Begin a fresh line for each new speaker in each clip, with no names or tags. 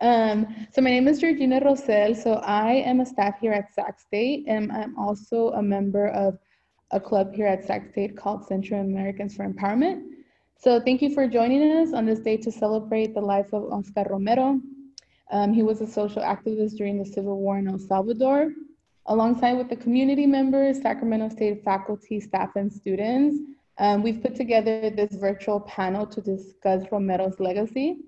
So my name is Georgina Rosel. So I am a staff here at Sac State, and I'm also a member of a club here at Sac State called Central Americans for Empowerment. So thank you for joining us on this day to celebrate the life of Oscar Romero. He was a social activist during the Civil War in El Salvador. Alongside with the community members, Sacramento State faculty, staff, and students, we've put together this virtual panel to discuss Romero's legacy.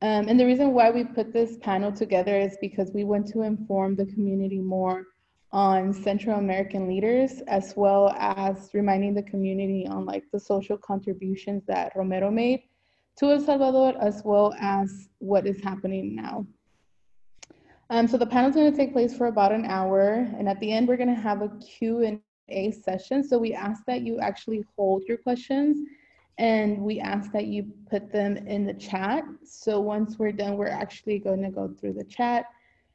And the reason why we put this panel together is because we want to inform the community more on Central American leaders, as well as reminding the community on like the social contributions that Romero made to El Salvador, as well as what is happening now. So the panel is going to take place for about an hour, and at the end we're going to have a Q&A session. So we ask that you actually hold your questions, and we ask that you put them in the chat. So once we're done, we're actually going to go through the chat,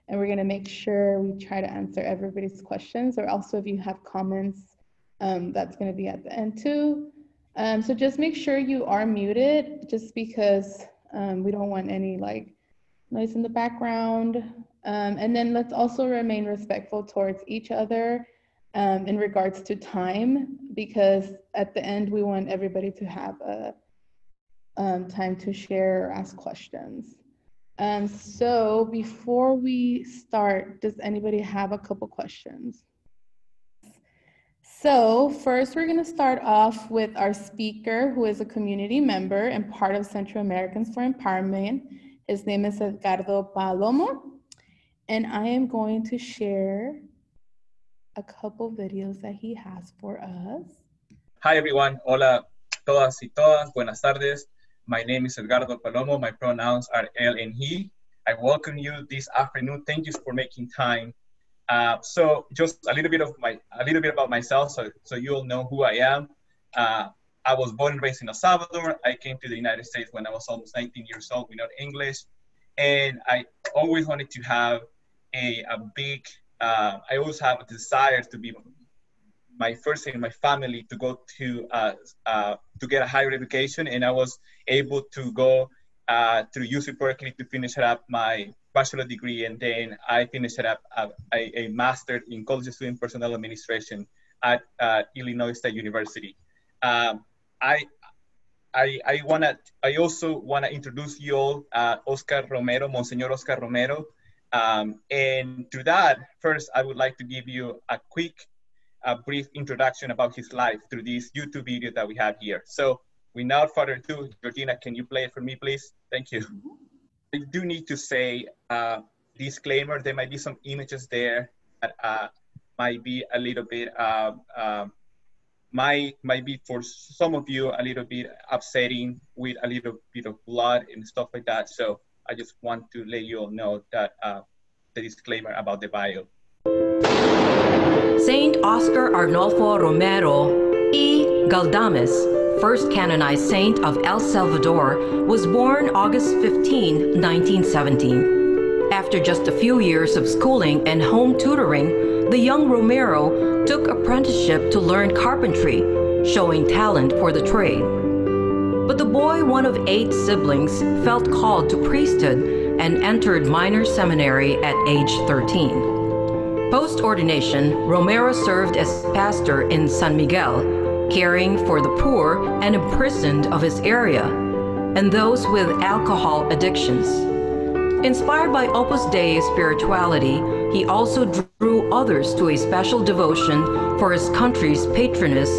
and we're going to make sure we try to answer everybody's questions. Or also, if you have comments, that's going to be at the end too. So just make sure you are muted, just because we don't want any like noise in the background. And then let's also remain respectful towards each other in regards to time, because at the end we want everybody to have a time to share or ask questions. So before we start, does anybody have a couple questions? So first we're going to start off with our speaker, who is a community member and part of Central Americans for Empowerment. His name is Edgardo Palomo, and I am going to share a couple videos that he has for us.
Hi everyone, hola todas y todas, buenas tardes. My name is Edgardo Palomo, my pronouns are él and he. I welcome you this afternoon. Thank you for making time. So just a little bit about myself, so you all know who I am. I was born and raised in El Salvador. I came to the United States when I was almost 19 years old without English. And I always wanted to have I always have a desire to be my first in my family to go to get a higher education. And I was able to go through UC Berkeley to finish up my bachelor degree. And then I finished up a master in college student personnel administration at Illinois State University. I also wanna introduce you all Oscar Romero, Monsignor Oscar Romero. And to that, first, I would like to give you a brief introduction about his life through this YouTube video that we have here. So without further ado, Georgina, can you play it for me, please? Thank you. I do need to say disclaimer, there might be some images there that might be a little bit, might be for some of you a little bit upsetting with a little bit of blood and stuff like that. So I just want to let you all know that the disclaimer about the bio.
Saint Oscar Arnolfo Romero y Galdames, first canonized saint of El Salvador, was born August 15, 1917. After just a few years of schooling and home tutoring, the young Romero took apprenticeship to learn carpentry, showing talent for the trade. But the boy, one of 8 siblings, felt called to priesthood and entered minor seminary at age 13. Post-ordination, Romero served as pastor in San Miguel, caring for the poor and imprisoned of his area, and those with alcohol addictions. Inspired by Opus Dei spirituality, he also drew others to a special devotion for his country's patroness,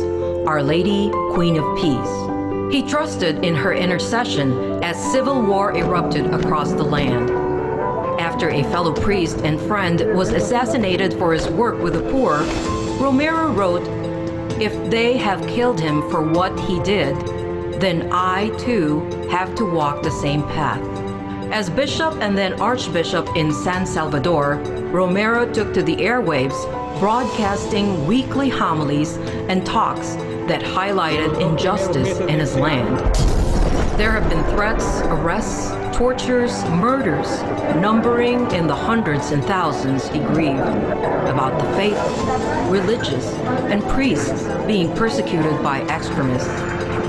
Our Lady, Queen of Peace. He trusted in her intercession as civil war erupted across the land. After a fellow priest and friend was assassinated for his work with the poor, Romero wrote, "If they have killed him for what he did, then I too have to walk the same path." As bishop and then archbishop in San Salvador, Romero took to the airwaves, broadcasting weekly homilies and talks that highlighted injustice in his land. There have been threats, arrests, tortures, murders, numbering in the hundreds and thousands, he grieved, about the faithful, religious, and priests being persecuted by extremists.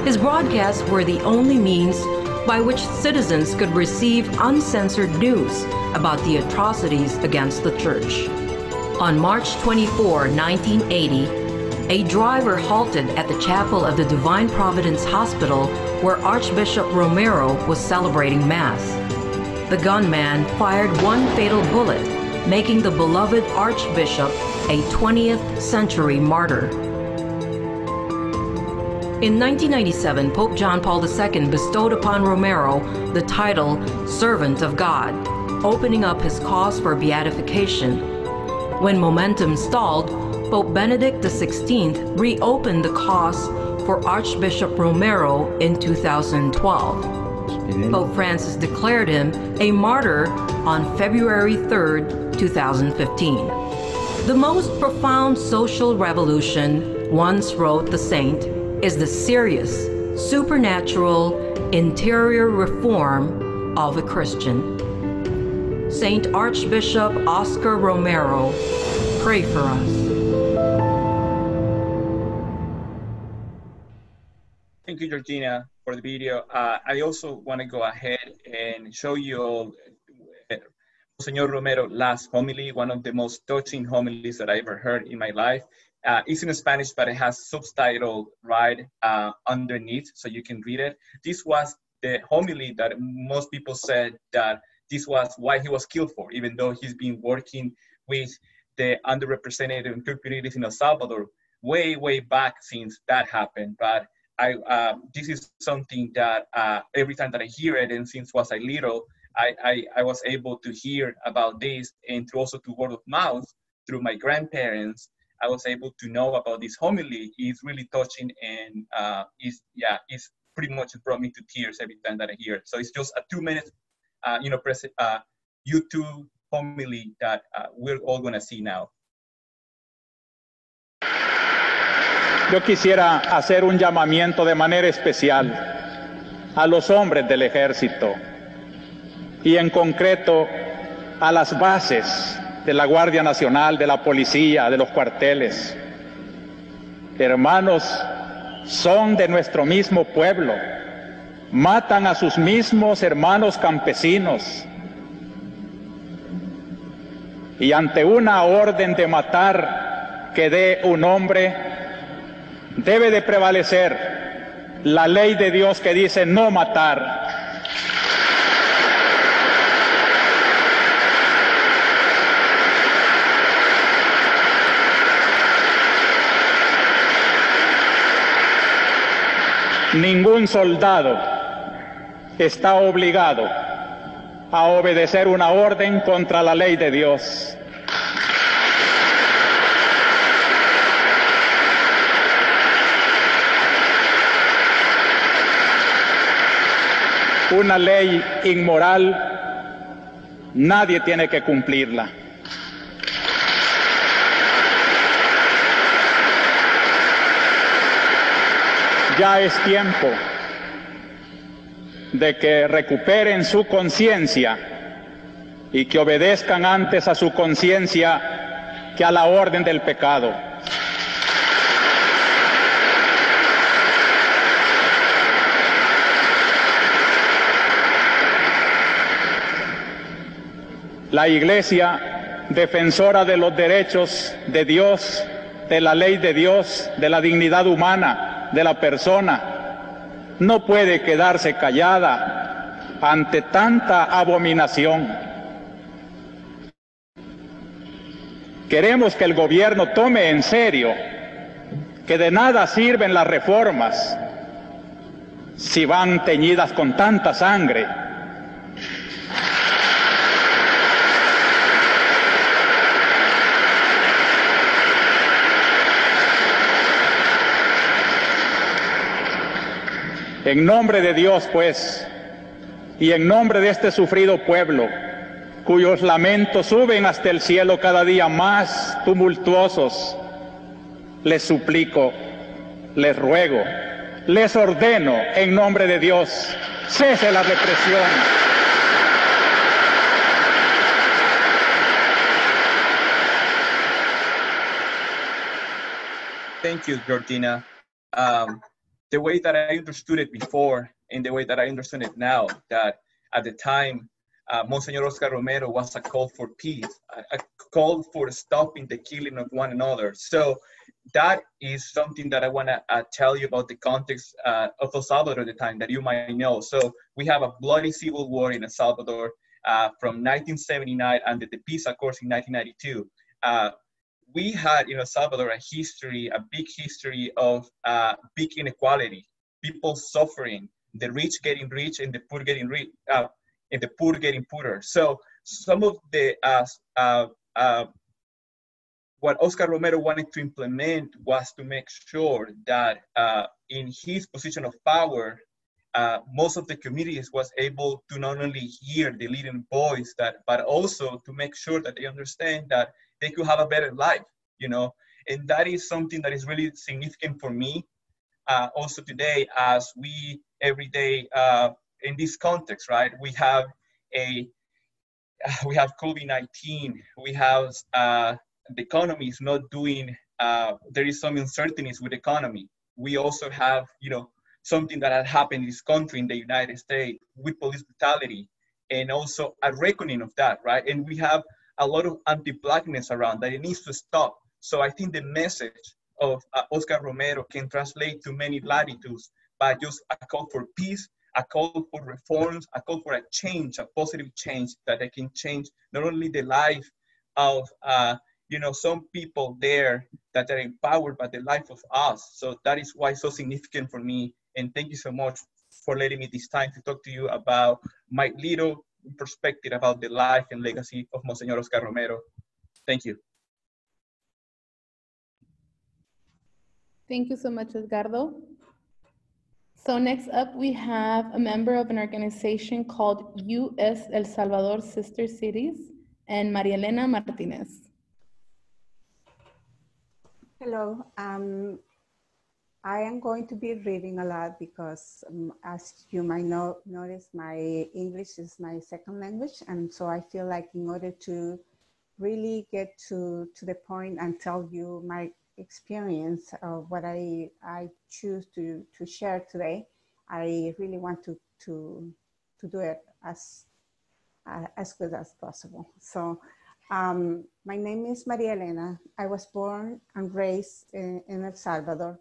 His broadcasts were the only means by which citizens could receive uncensored news about the atrocities against the church. On March 24, 1980, a driver halted at the chapel of the Divine Providence Hospital where Archbishop Romero was celebrating Mass. The gunman fired one fatal bullet, making the beloved Archbishop a 20th century martyr. In 1997, Pope John Paul II bestowed upon Romero the title Servant of God, opening up his cause for beatification. When momentum stalled, Pope Benedict XVI reopened the cause for Archbishop Romero in 2012. Pope Francis declared him a martyr on February 3, 2015. The most profound social revolution, once wrote the saint, is the serious, supernatural, interior reform of a Christian. Saint Archbishop Oscar Romero, pray for us.
Thank you, Georgina, for the video. I also want to go ahead and show you all Señor Romero last homily, one of the most touching homilies that I ever heard in my life. It's in Spanish, but it has subtitle right underneath, so you can read it. This was the homily that most people said that this was why he was killed for, even though he's been working with the underrepresented and poor communities in El Salvador way, way back since that happened. But this is something that every time that I hear it, and since was I little, I was able to hear about this, and through also through word of mouth, through my grandparents, I was able to know about this homily. It's really touching, and it's pretty much brought me to tears every time that I hear it. So it's just a 2-minute, YouTube homily that we're all gonna see now.
Yo quisiera hacer un llamamiento de manera especial a los hombres del ejército y en concreto a las bases de la Guardia Nacional, de la policía, de los cuarteles. Hermanos, son de nuestro mismo pueblo, matan a sus mismos hermanos campesinos y ante una orden de matar que dé un hombre, debe de prevalecer la ley de Dios que dice no matar. Ningún soldado está obligado a obedecer una orden contra la ley de Dios. Una ley inmoral, nadie tiene que cumplirla. Ya es tiempo de que recuperen su conciencia y que obedezcan antes a su conciencia que a la orden del pecado. La Iglesia, defensora de los derechos de Dios, de la ley de Dios, de la dignidad humana, de la persona, no puede quedarse callada ante tanta abominación. Queremos que el gobierno tome en serio que de nada sirven las reformas si van teñidas con tanta sangre. En nombre de Dios, pues, y en nombre de este sufrido pueblo, cuyos lamentos suben hasta el cielo cada día más tumultuosos, les suplico, les ruego, les ordeno, en nombre de Dios, cese la represión.
Thank you, Georgina. The way that I understood it before, in the way that I understand it now, that at the time, Monsignor Oscar Romero was a call for peace, a call for stopping the killing of one another. So that is something that I want to tell you about the context of El Salvador at the time that you might know. So we have a bloody civil war in El Salvador from 1979 under the peace accords in 1992. We had in El Salvador a history, a big history of big inequality, people suffering, the rich getting rich and the poor getting rich, and the poor getting poorer. So some of the what Oscar Romero wanted to implement was to make sure that in his position of power, most of the communities was able to not only hear the leading voice, but also to make sure that they understand that they could have a better life, you know. And that is something that is really significant for me also today, as we every day in this context, right? We have COVID-19, we have the economy is not doing, there is some uncertainties with the economy. We also have, you know, something that had happened in this country, in the United States, with police brutality, and also a reckoning of that, right? And we have a lot of anti-Blackness around that it needs to stop. So I think the message of Oscar Romero can translate to many latitudes by just a call for peace, a call for reforms, a call for a change, a positive change that they can change not only the life of you know, some people there that are empowered by the life of us. So that is why it's so significant for me. And thank you so much for letting me this time to talk to you about my little perspective about the life and legacy of Monsignor Oscar Romero. Thank you.
Thank you so much, Edgardo. So next up, we have a member of an organization called U.S. El Salvador Sister Cities, and Maria Elena Martinez.
Hello. I am going to be reading a lot because as you might notice, my English is my second language. And so I feel like in order to really get to the point and tell you my experience of what I choose to share today, I really want to do it as good as possible. So my name is Maria Elena. I was born and raised in El Salvador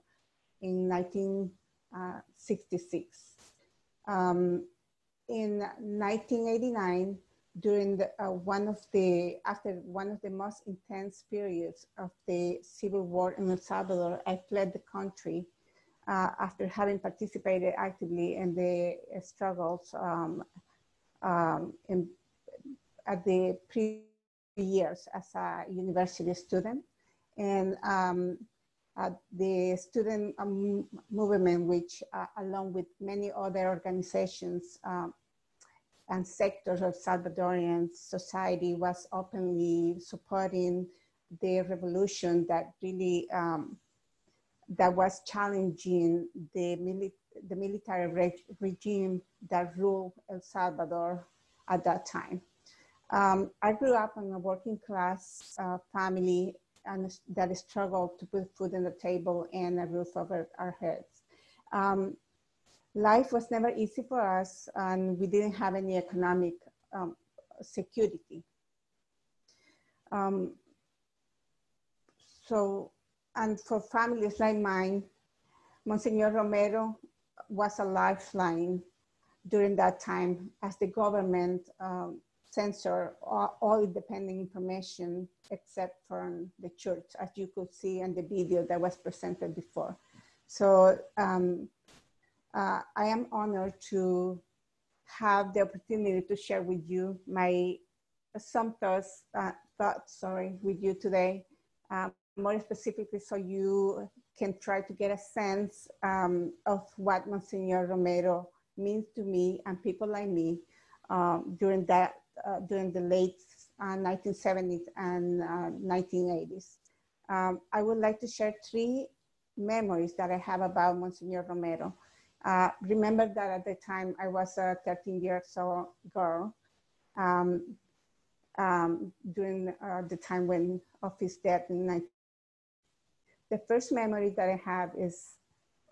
in 1966. In 1989, during one of the most intense periods of the civil war in El Salvador, I fled the country after having participated actively in the struggles at the previous years as a university student. And the student movement, which along with many other organizations and sectors of Salvadorian society, was openly supporting the revolution that really that was challenging the military regime that ruled El Salvador at that time. I grew up in a working class family and that struggled to put food on the table and a roof over our heads. Life was never easy for us, and we didn't have any economic security. And for families like mine, Monsignor Romero was a lifeline during that time, as the government censor all independent information except from the church, as you could see in the video that was presented before. So I am honored to have the opportunity to share with you my some thoughts with you today, more specifically so you can try to get a sense of what Monsignor Romero means to me and people like me during the late 1970s and 1980s. I would like to share 3 memories that I have about Monsignor Romero. Remember that at the time I was a 13-year-old girl during the time of his death in 19. The first memory that I have is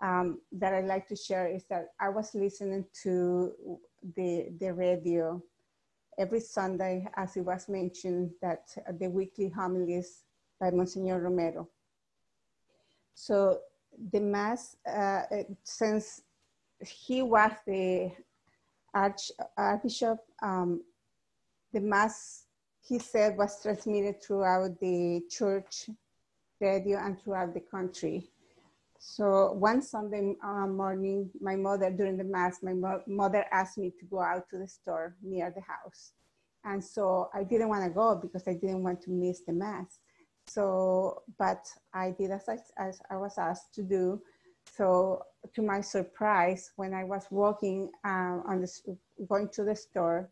that I'd like to share is that I was listening to the radio every Sunday, as it was mentioned, that the weekly homilies by Monsignor Romero. So the Mass, since he was the Archbishop, the Mass, he said, was transmitted throughout the church radio and throughout the country. So one Sunday morning, my mother, during the Mass, my mother asked me to go out to the store near the house. And so I didn't want to go because I didn't want to miss the Mass. So, but I did as I was asked to do. So to my surprise, when I was walking going to the store,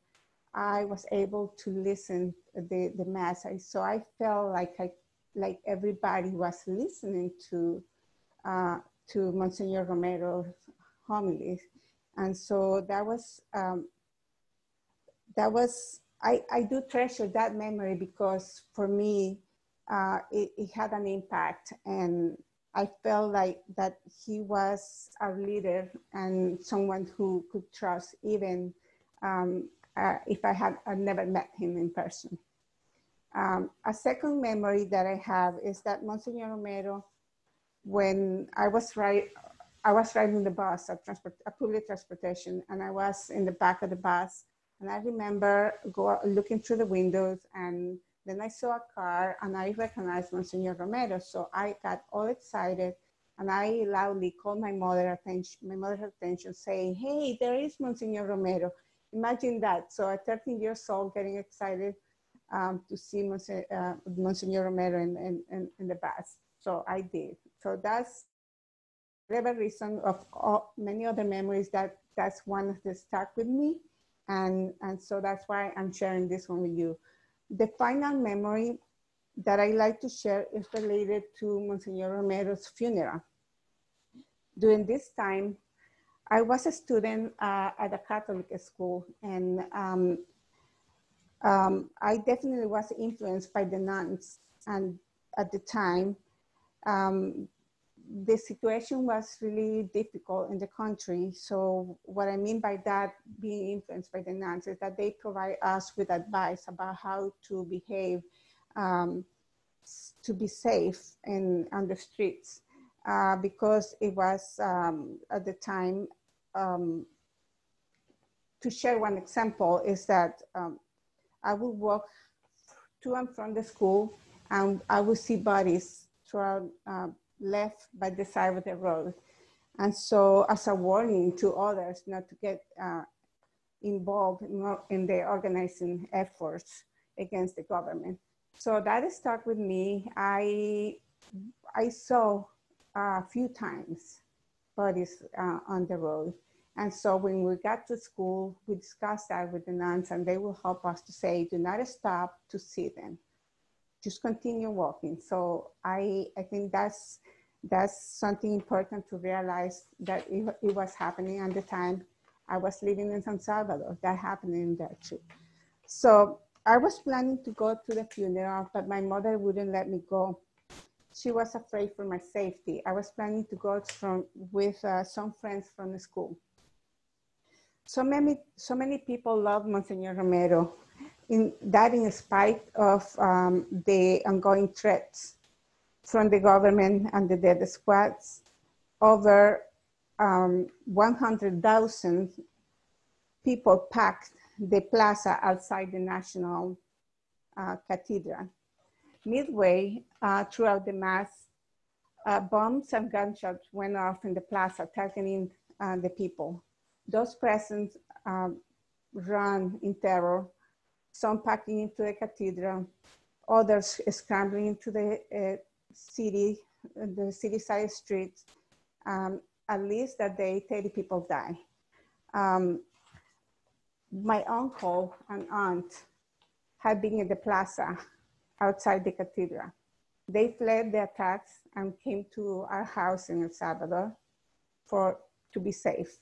I was able to listen the Mass. So I felt like everybody was listening to Monsignor Romero's homilies. And so I do treasure that memory because for me, it had an impact, and I felt like that he was our leader and someone who could trust, even if I'd never met him in person. A second memory that I have is that Monsignor Romero, when I was riding the bus, a public transportation, and I was in the back of the bus, and I remember looking through the windows, and then I saw a car, and I recognized Monsignor Romero. So I got all excited, and I loudly called my mother's attention, saying, "Hey, there is Monsignor Romero." Imagine that. So at 13 years old, getting excited to see Monsignor Romero in the bus. So I did. So that's, whatever reason, of many other memories, that's one that stuck with me. And so that's why I'm sharing this one with you. The final memory that I like to share is related to Monsignor Romero's funeral. During this time, I was a student at a Catholic school, and I definitely was influenced by the nuns. And at the time, the situation was really difficult in the country. So what I mean by that, being influenced by the nuns, is that they provide us with advice about how to behave, to be safe on the streets, because it was at the time, to share one example, is that I would walk to and from the school, and I would see bodies throughout, left by the side of the road. And so, as a warning to others not to get involved in the organizing efforts against the government. So that stuck with me. I saw a few times bodies on the road. And so when we got to school, we discussed that with the nuns, and they will help us to say, do not stop to see them. Just continue walking. So I think that's something important to realize, that it was happening at the time I was living in San Salvador. That happened in there too. So I was planning to go to the funeral, but my mother wouldn't let me go. She was afraid for my safety. I was planning to go with some friends from the school. So many people love Monsignor Romero, in spite of the ongoing threats from the government and the death squads. Over 100,000 people packed the plaza outside the National Cathedral. Midway throughout the Mass, bombs and gunshots went off in the plaza, targeting the people. Those present ran in terror, some packing into the cathedral, others scrambling into the city side streets. At least that day, 30 people died. My uncle and aunt had been in the plaza outside the cathedral. They fled the attacks and came to our house in El Salvador to be safe.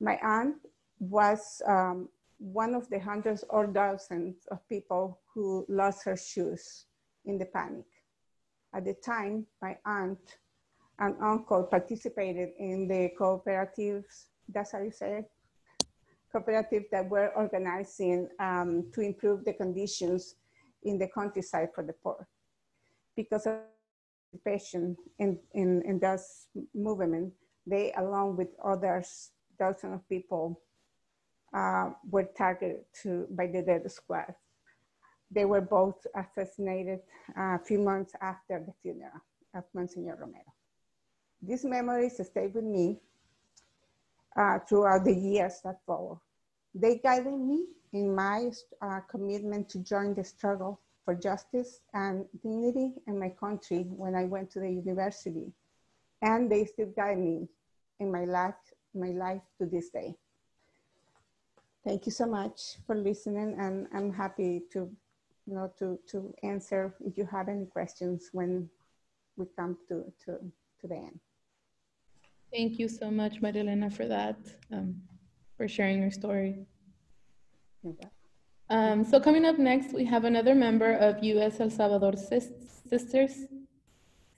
My aunt was one of the hundreds or thousands of people who lost her shoes in the panic. At the time, my aunt and uncle participated in the cooperatives, that's how you say it? Cooperative that were organizing to improve the conditions in the countryside for the poor. Because of participation in this movement, they, along with others, dozens of people, were targeted by the death squad. They were both assassinated a few months after the funeral of Monsignor Romero. These memories stayed with me throughout the years that followed. They guided me in my commitment to join the struggle for justice and dignity in my country when I went to the university. And they still guide me in my life to this day. Thank you so much for listening, and I'm happy to, to answer if you have any questions when we come to the end.
Thank you so much, Maria Elena, for that, for sharing your story. So coming up next, we have another member of U.S. El Salvador Sisters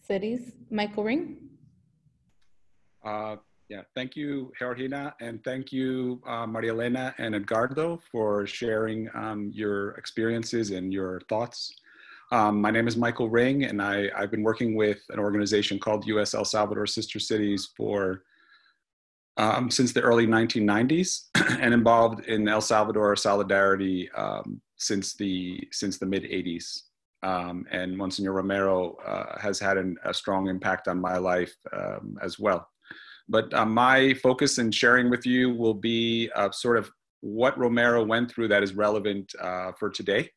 Cities, Michael Ring.
Yeah, thank you, Georgina, and thank you, Maria Elena and Edgardo, for sharing your experiences and your thoughts. My name is Michael Ring, and I've been working with an organization called U.S. El Salvador Sister Cities for since the early 1990s, and involved in El Salvador solidarity since the mid 80s. And Monsignor Romero has had a strong impact on my life as well. But my focus in sharing with you will be sort of what Romero went through that is relevant for today.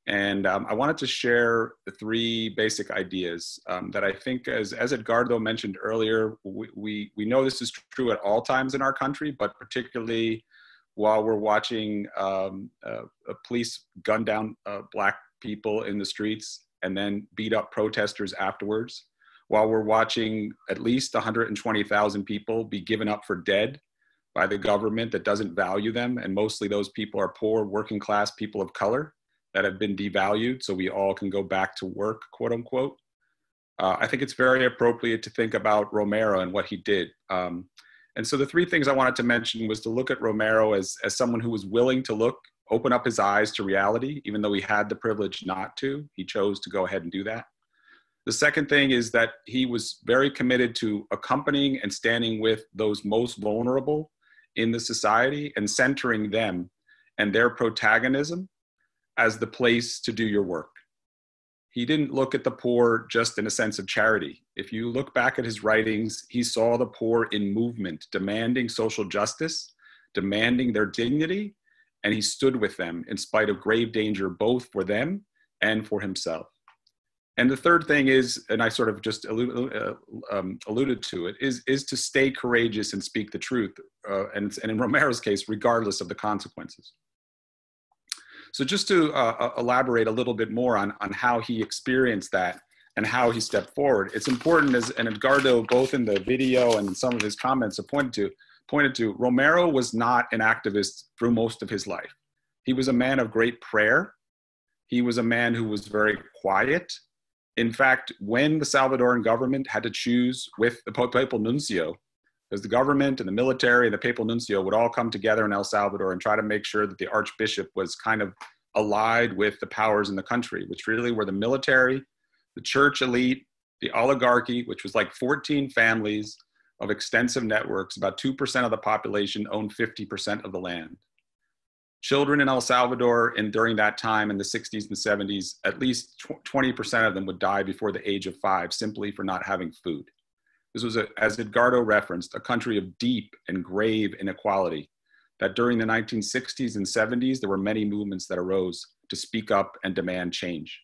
And I wanted to share the three basic ideas that I think, as Edgardo mentioned earlier, we know this is true at all times in our country, but particularly while we're watching police gun down Black people in the streets and then beat up protesters afterwards, while we're watching at least 120,000 people be given up for dead by the government that doesn't value them. And mostly those people are poor, working class people of color that have been devalued so we all can go back to work, quote unquote. I think it's very appropriate to think about Romero and what he did. And so the three things I wanted to mention was to look at Romero as someone who was willing to open up his eyes to reality, even though he had the privilege not to. He chose to go ahead and do that. The second thing is that he was very committed to accompanying and standing with those most vulnerable in the society and centering them and their protagonism as the place to do your work. He didn't look at the poor just in a sense of charity. If you look back at his writings, he saw the poor in movement, demanding social justice, demanding their dignity, and he stood with them in spite of grave danger, both for them and for himself. And the third thing is, and I sort of just alluded to it, is to stay courageous and speak the truth, and in Romero's case, regardless of the consequences. So just to elaborate a little bit more on how he experienced that and how he stepped forward, it's important, and Edgardo, both in the video and in some of his comments have pointed to, Romero was not an activist through most of his life. He was a man of great prayer. He was a man who was very quiet. In fact, when the Salvadoran government had to choose with the papal nuncio, because the government and the military and the papal nuncio would all come together in El Salvador and try to make sure that the archbishop was kind of allied with the powers in the country, which really were the military, the church elite, the oligarchy, which was like 14 families of extensive networks. About 2% of the population owned 50% of the land. Children in El Salvador, and during that time in the 60s and 70s, at least 20% of them would die before the age of 5 simply for not having food. This was, as Edgardo referenced, a country of deep and grave inequality that during the 1960s and 70s, there were many movements that arose to speak up and demand change.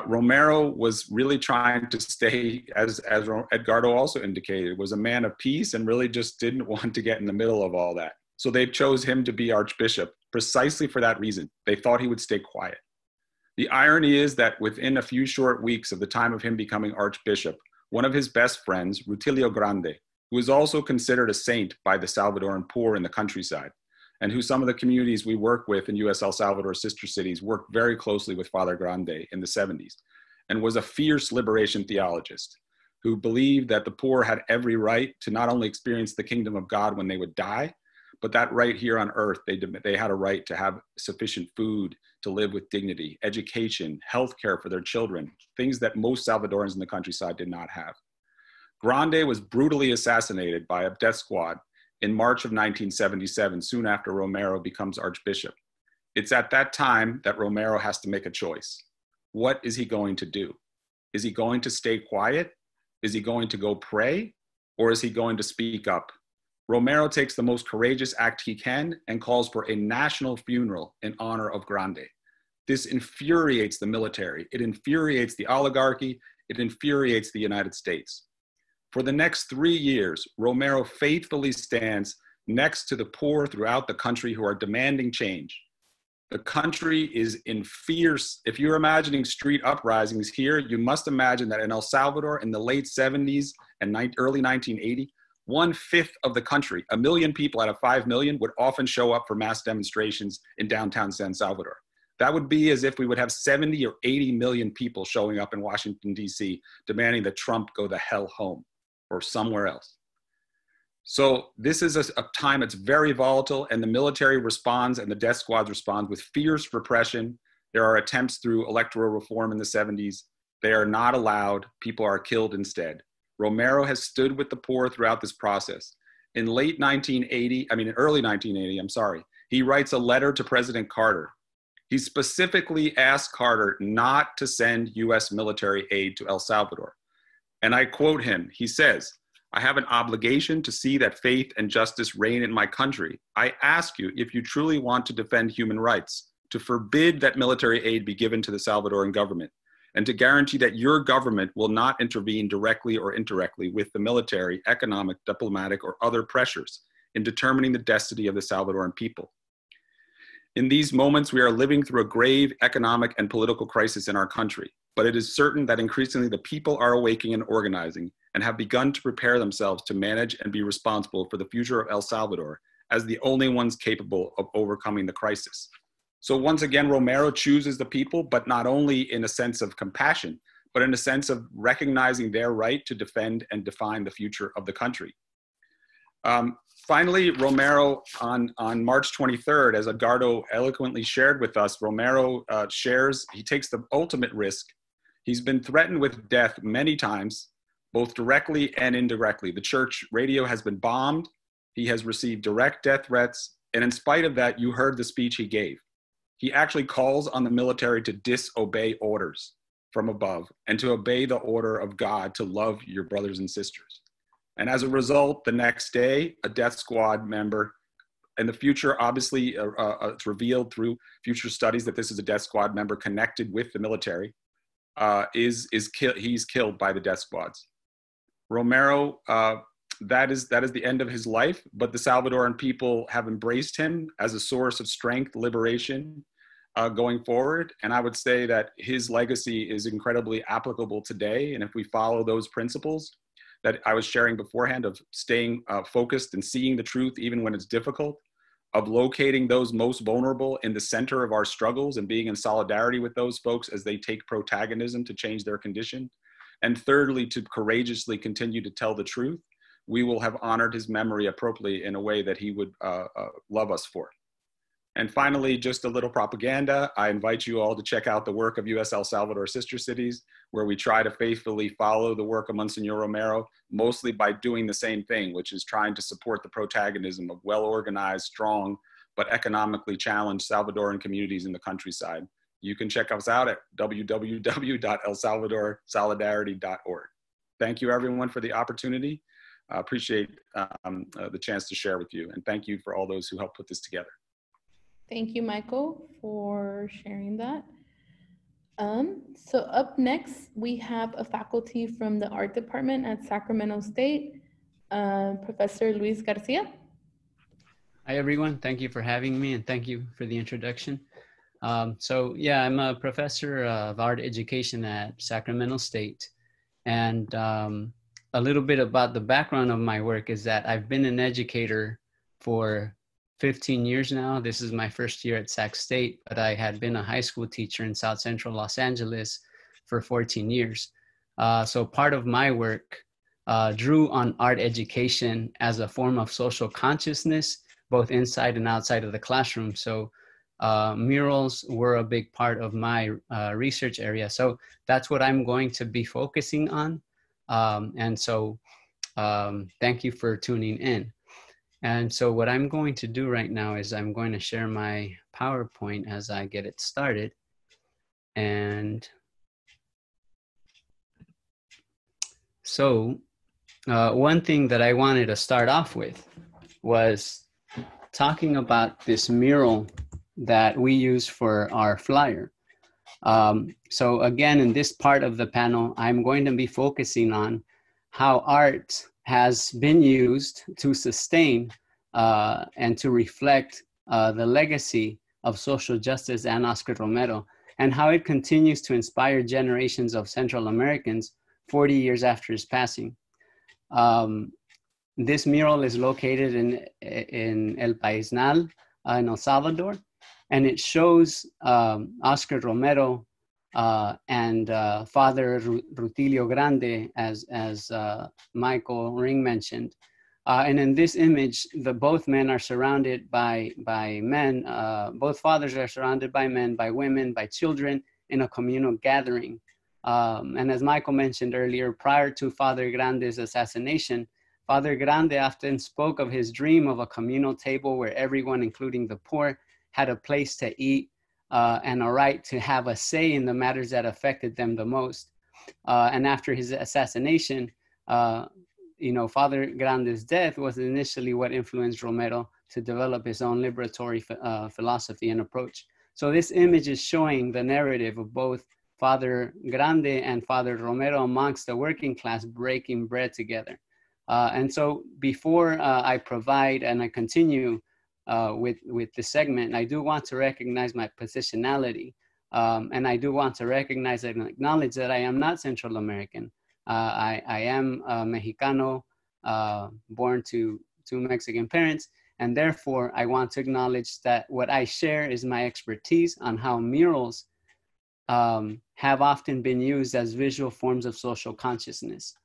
Romero was really trying to stay, as Edgardo also indicated, was a man of peace and really just didn't want to get in the middle of all that. So they chose him to be archbishop precisely for that reason. They thought he would stay quiet. The irony is that within a few short weeks of the time of him becoming archbishop, one of his best friends, Rutilio Grande, who is also considered a saint by the Salvadoran poor in the countryside, and who some of the communities we work with in U.S. El Salvador sister cities worked very closely with Father Grande in the 70s, and was a fierce liberation theologist, who believed that the poor had every right to not only experience the kingdom of God when they would die, but that right here on earth, they had a right to have sufficient food, to live with dignity, education, healthcare for their children, things that most Salvadorans in the countryside did not have. Grande was brutally assassinated by a death squad in March of 1977, soon after Romero becomes archbishop. It's at that time that Romero has to make a choice. What is he going to do? Is he going to stay quiet? Is he going to go pray? Or is he going to speak up? Romero takes the most courageous act he can and calls for a national funeral in honor of Grande. This infuriates the military. It infuriates the oligarchy. It infuriates the United States. For the next 3 years, Romero faithfully stands next to the poor throughout the country who are demanding change. The country is in fierce, if you're imagining street uprisings here, you must imagine that in El Salvador in the late 70s and early 1980, 1/5 of the country, 1 million people out of 5 million, would often show up for mass demonstrations in downtown San Salvador. That would be as if we would have 70 or 80 million people showing up in Washington, D.C., demanding that Trump go the hell home or somewhere else. So this is a time that's very volatile, and the military responds and the death squads respond with fierce repression. There are attempts through electoral reform in the 70s. They are not allowed. People are killed instead. Romero has stood with the poor throughout this process. In early 1980, he writes a letter to President Carter. He specifically asked Carter not to send US military aid to El Salvador. And I quote him, he says, "I have an obligation to see that faith and justice reign in my country. I ask you, if you truly want to defend human rights, to forbid that military aid be given to the Salvadoran government, and to guarantee that your government will not intervene directly or indirectly with the military, economic, diplomatic, or other pressures in determining the destiny of the Salvadoran people. In these moments, we are living through a grave economic and political crisis in our country, but it is certain that increasingly the people are awakening and organizing and have begun to prepare themselves to manage and be responsible for the future of El Salvador as the only ones capable of overcoming the crisis." So once again, Romero chooses the people, but not only in a sense of compassion, but in a sense of recognizing their right to defend and define the future of the country. Finally, Romero, on March 23rd, as Edgardo eloquently shared with us, Romero he takes the ultimate risk. He's been threatened with death many times, both directly and indirectly. The church radio has been bombed. He has received direct death threats. And in spite of that, you heard the speech he gave. He actually calls on the military to disobey orders from above and to obey the order of God to love your brothers and sisters. And as a result, the next day, a death squad member, in the future, obviously, it's revealed through future studies that this is a death squad member connected with the military, he's killed by the death squads. Romero, that is the end of his life, but the Salvadoran people have embraced him as a source of strength, liberation, going forward. And I would say that his legacy is incredibly applicable today. And if we follow those principles that I was sharing beforehand of staying focused and seeing the truth even when it's difficult, of locating those most vulnerable in the center of our struggles and being in solidarity with those folks as they take protagonism to change their condition, and thirdly, to courageously continue to tell the truth, we will have honored his memory appropriately in a way that he would love us for. And finally, just a little propaganda. I invite you all to check out the work of US El Salvador Sister Cities, where we try to faithfully follow the work of Monsignor Romero, mostly by doing the same thing, which is trying to support the protagonism of well-organized, strong, but economically challenged Salvadoran communities in the countryside. You can check us out at www.elsalvadorsolidarity.org. Thank you, everyone, for the opportunity. I appreciate the chance to share with you, and thank you for all those who helped put this together.
Thank you, Michael, for sharing that. So up next, we have a faculty from the art department at Sacramento State, Professor Luis Garcia.
Hi, everyone. Thank you for having me, and thank you for the introduction. So yeah, I'm a professor of art education at Sacramento State. And a little bit about the background of my work is that I've been an educator for 15 years now. This is my first year at Sac State, but I had been a high school teacher in South Central Los Angeles for 14 years. So part of my work drew on art education as a form of social consciousness, both inside and outside of the classroom. So murals were a big part of my research area. So that's what I'm going to be focusing on. And so thank you for tuning in. And so what I'm going to do right now is I'm going to share my PowerPoint as I get it started. And so one thing that I wanted to start off with was talking about this mural that we use for our flyer. So again, in this part of the panel, I'm going to be focusing on how art has been used to sustain and to reflect the legacy of social justice and Oscar Romero, and how it continues to inspire generations of Central Americans 40 years after his passing. This mural is located in El Paisnal in El Salvador, and it shows Oscar Romero and Father Rutilio Grande, as Michael Ring mentioned. And in this image, both men are surrounded by men, both fathers are surrounded by men, by women, by children in a communal gathering. And as Michael mentioned earlier, prior to Father Grande's assassination, Father Grande often spoke of his dream of a communal table where everyone, including the poor, had a place to eat and a right to have a say in the matters that affected them the most. And after his assassination, Father Grande's death was initially what influenced Romero to develop his own liberatory philosophy and approach. So this image is showing the narrative of both Father Grande and Father Romero amongst the working class breaking bread together. And so before I provide and I continue with this segment, I do want to recognize my positionality. And I do want to recognize and acknowledge that I am not Central American. I am Mexicano, born to two Mexican parents, and therefore I want to acknowledge that what I share is my expertise on how murals have often been used as visual forms of social consciousness.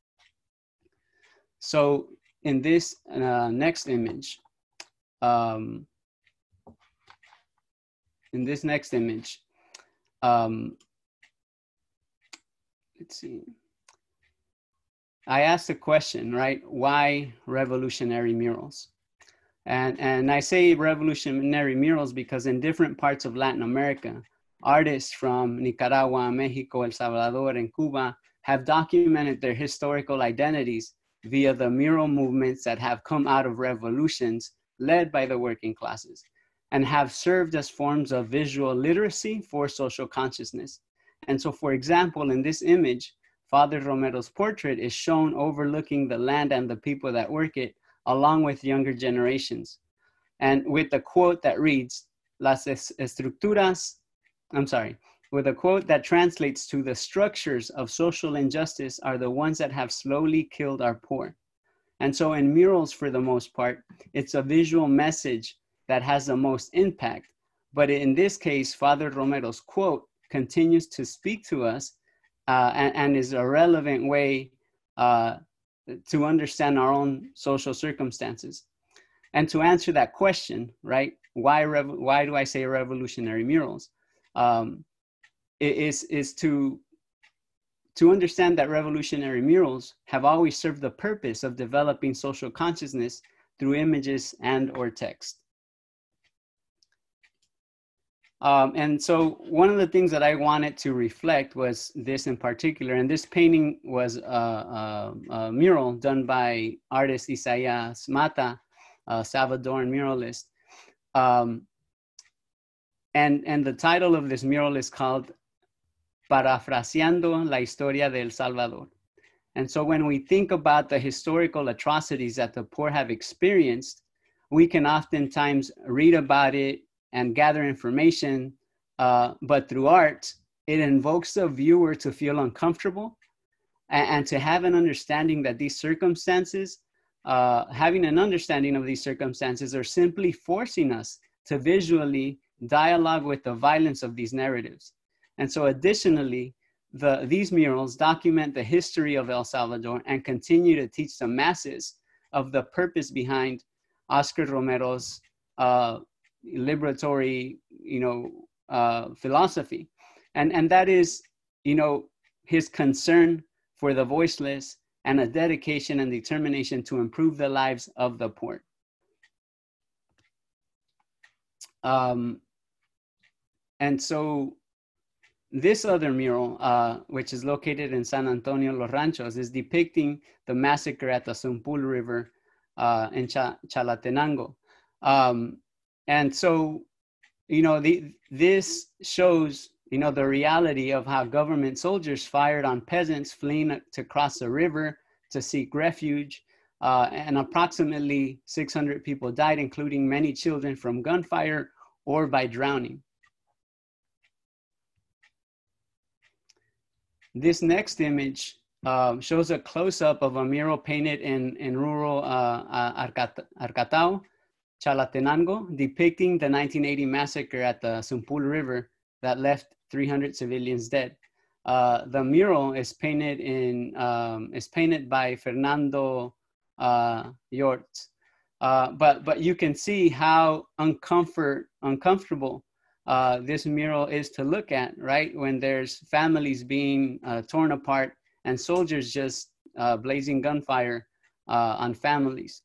So in this next image, let's see. I asked the question, right? Why revolutionary murals? And I say revolutionary murals because in different parts of Latin America, artists from Nicaragua, Mexico, El Salvador, and Cuba have documented their historical identities via the mural movements that have come out of revolutions led by the working classes and have served as forms of visual literacy for social consciousness. And so, for example, in this image, Father Romero's portrait is shown overlooking the land and the people that work it, along with younger generations. And with the quote that reads, with a quote that translates to the structures of social injustice are the ones that have slowly killed our poor. And so in murals, for the most part, it's a visual message that has the most impact. But in this case, Father Romero's quote continues to speak to us and is a relevant way to understand our own social circumstances. And to answer that question, right, why do I say revolutionary murals? Is to understand that revolutionary murals have always served the purpose of developing social consciousness through images and or text. And so one of the things that I wanted to reflect was this in particular, and this painting was a mural done by artist Isaías Mata, a Salvadoran muralist. And the title of this mural is called Parafraseando la Historia de El Salvador. And so when we think about the historical atrocities that the poor have experienced, we can oftentimes read about it and gather information, but through art, it invokes the viewer to feel uncomfortable and to have an understanding that these circumstances, having an understanding of these circumstances are simply forcing us to visually dialogue with the violence of these narratives. And so additionally, these murals document the history of El Salvador and continue to teach the masses of the purpose behind Oscar Romero's liberatory, philosophy. And that is, his concern for the voiceless and a dedication and determination to improve the lives of the poor. And so this other mural, which is located in San Antonio, Los Ranchos, is depicting the massacre at the Sumpul River in Chalatenango. And so, this shows, the reality of how government soldiers fired on peasants fleeing to cross the river to seek refuge. And approximately 600 people died, including many children from gunfire or by drowning. This next image shows a close-up of a mural painted in rural Arcatao, Chalatenango, depicting the 1980 massacre at the Sumpul River that left 300 civilians dead. The mural is painted by Fernando Yort. But you can see how uncomfortable this mural is to look at, right? When there's families being torn apart and soldiers just blazing gunfire on families.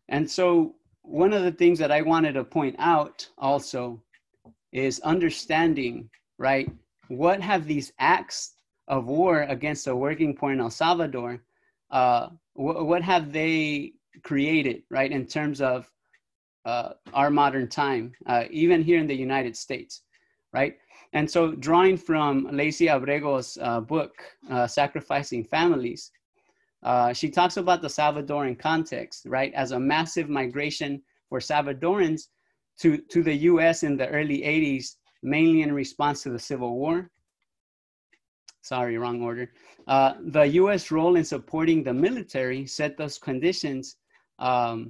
And so one of the things that I wanted to point out also is understanding, right? What have these acts of war against the working poor in El Salvador, what have they created, right? In terms of our modern time, even here in the United States, right? And so drawing from Lacey Abrego's book, Sacrificing Families, she talks about the Salvadoran context, right? As a massive migration for Salvadorans to the US in the early 80s, mainly in response to the Civil War. Sorry, wrong order. The US role in supporting the military set those conditions for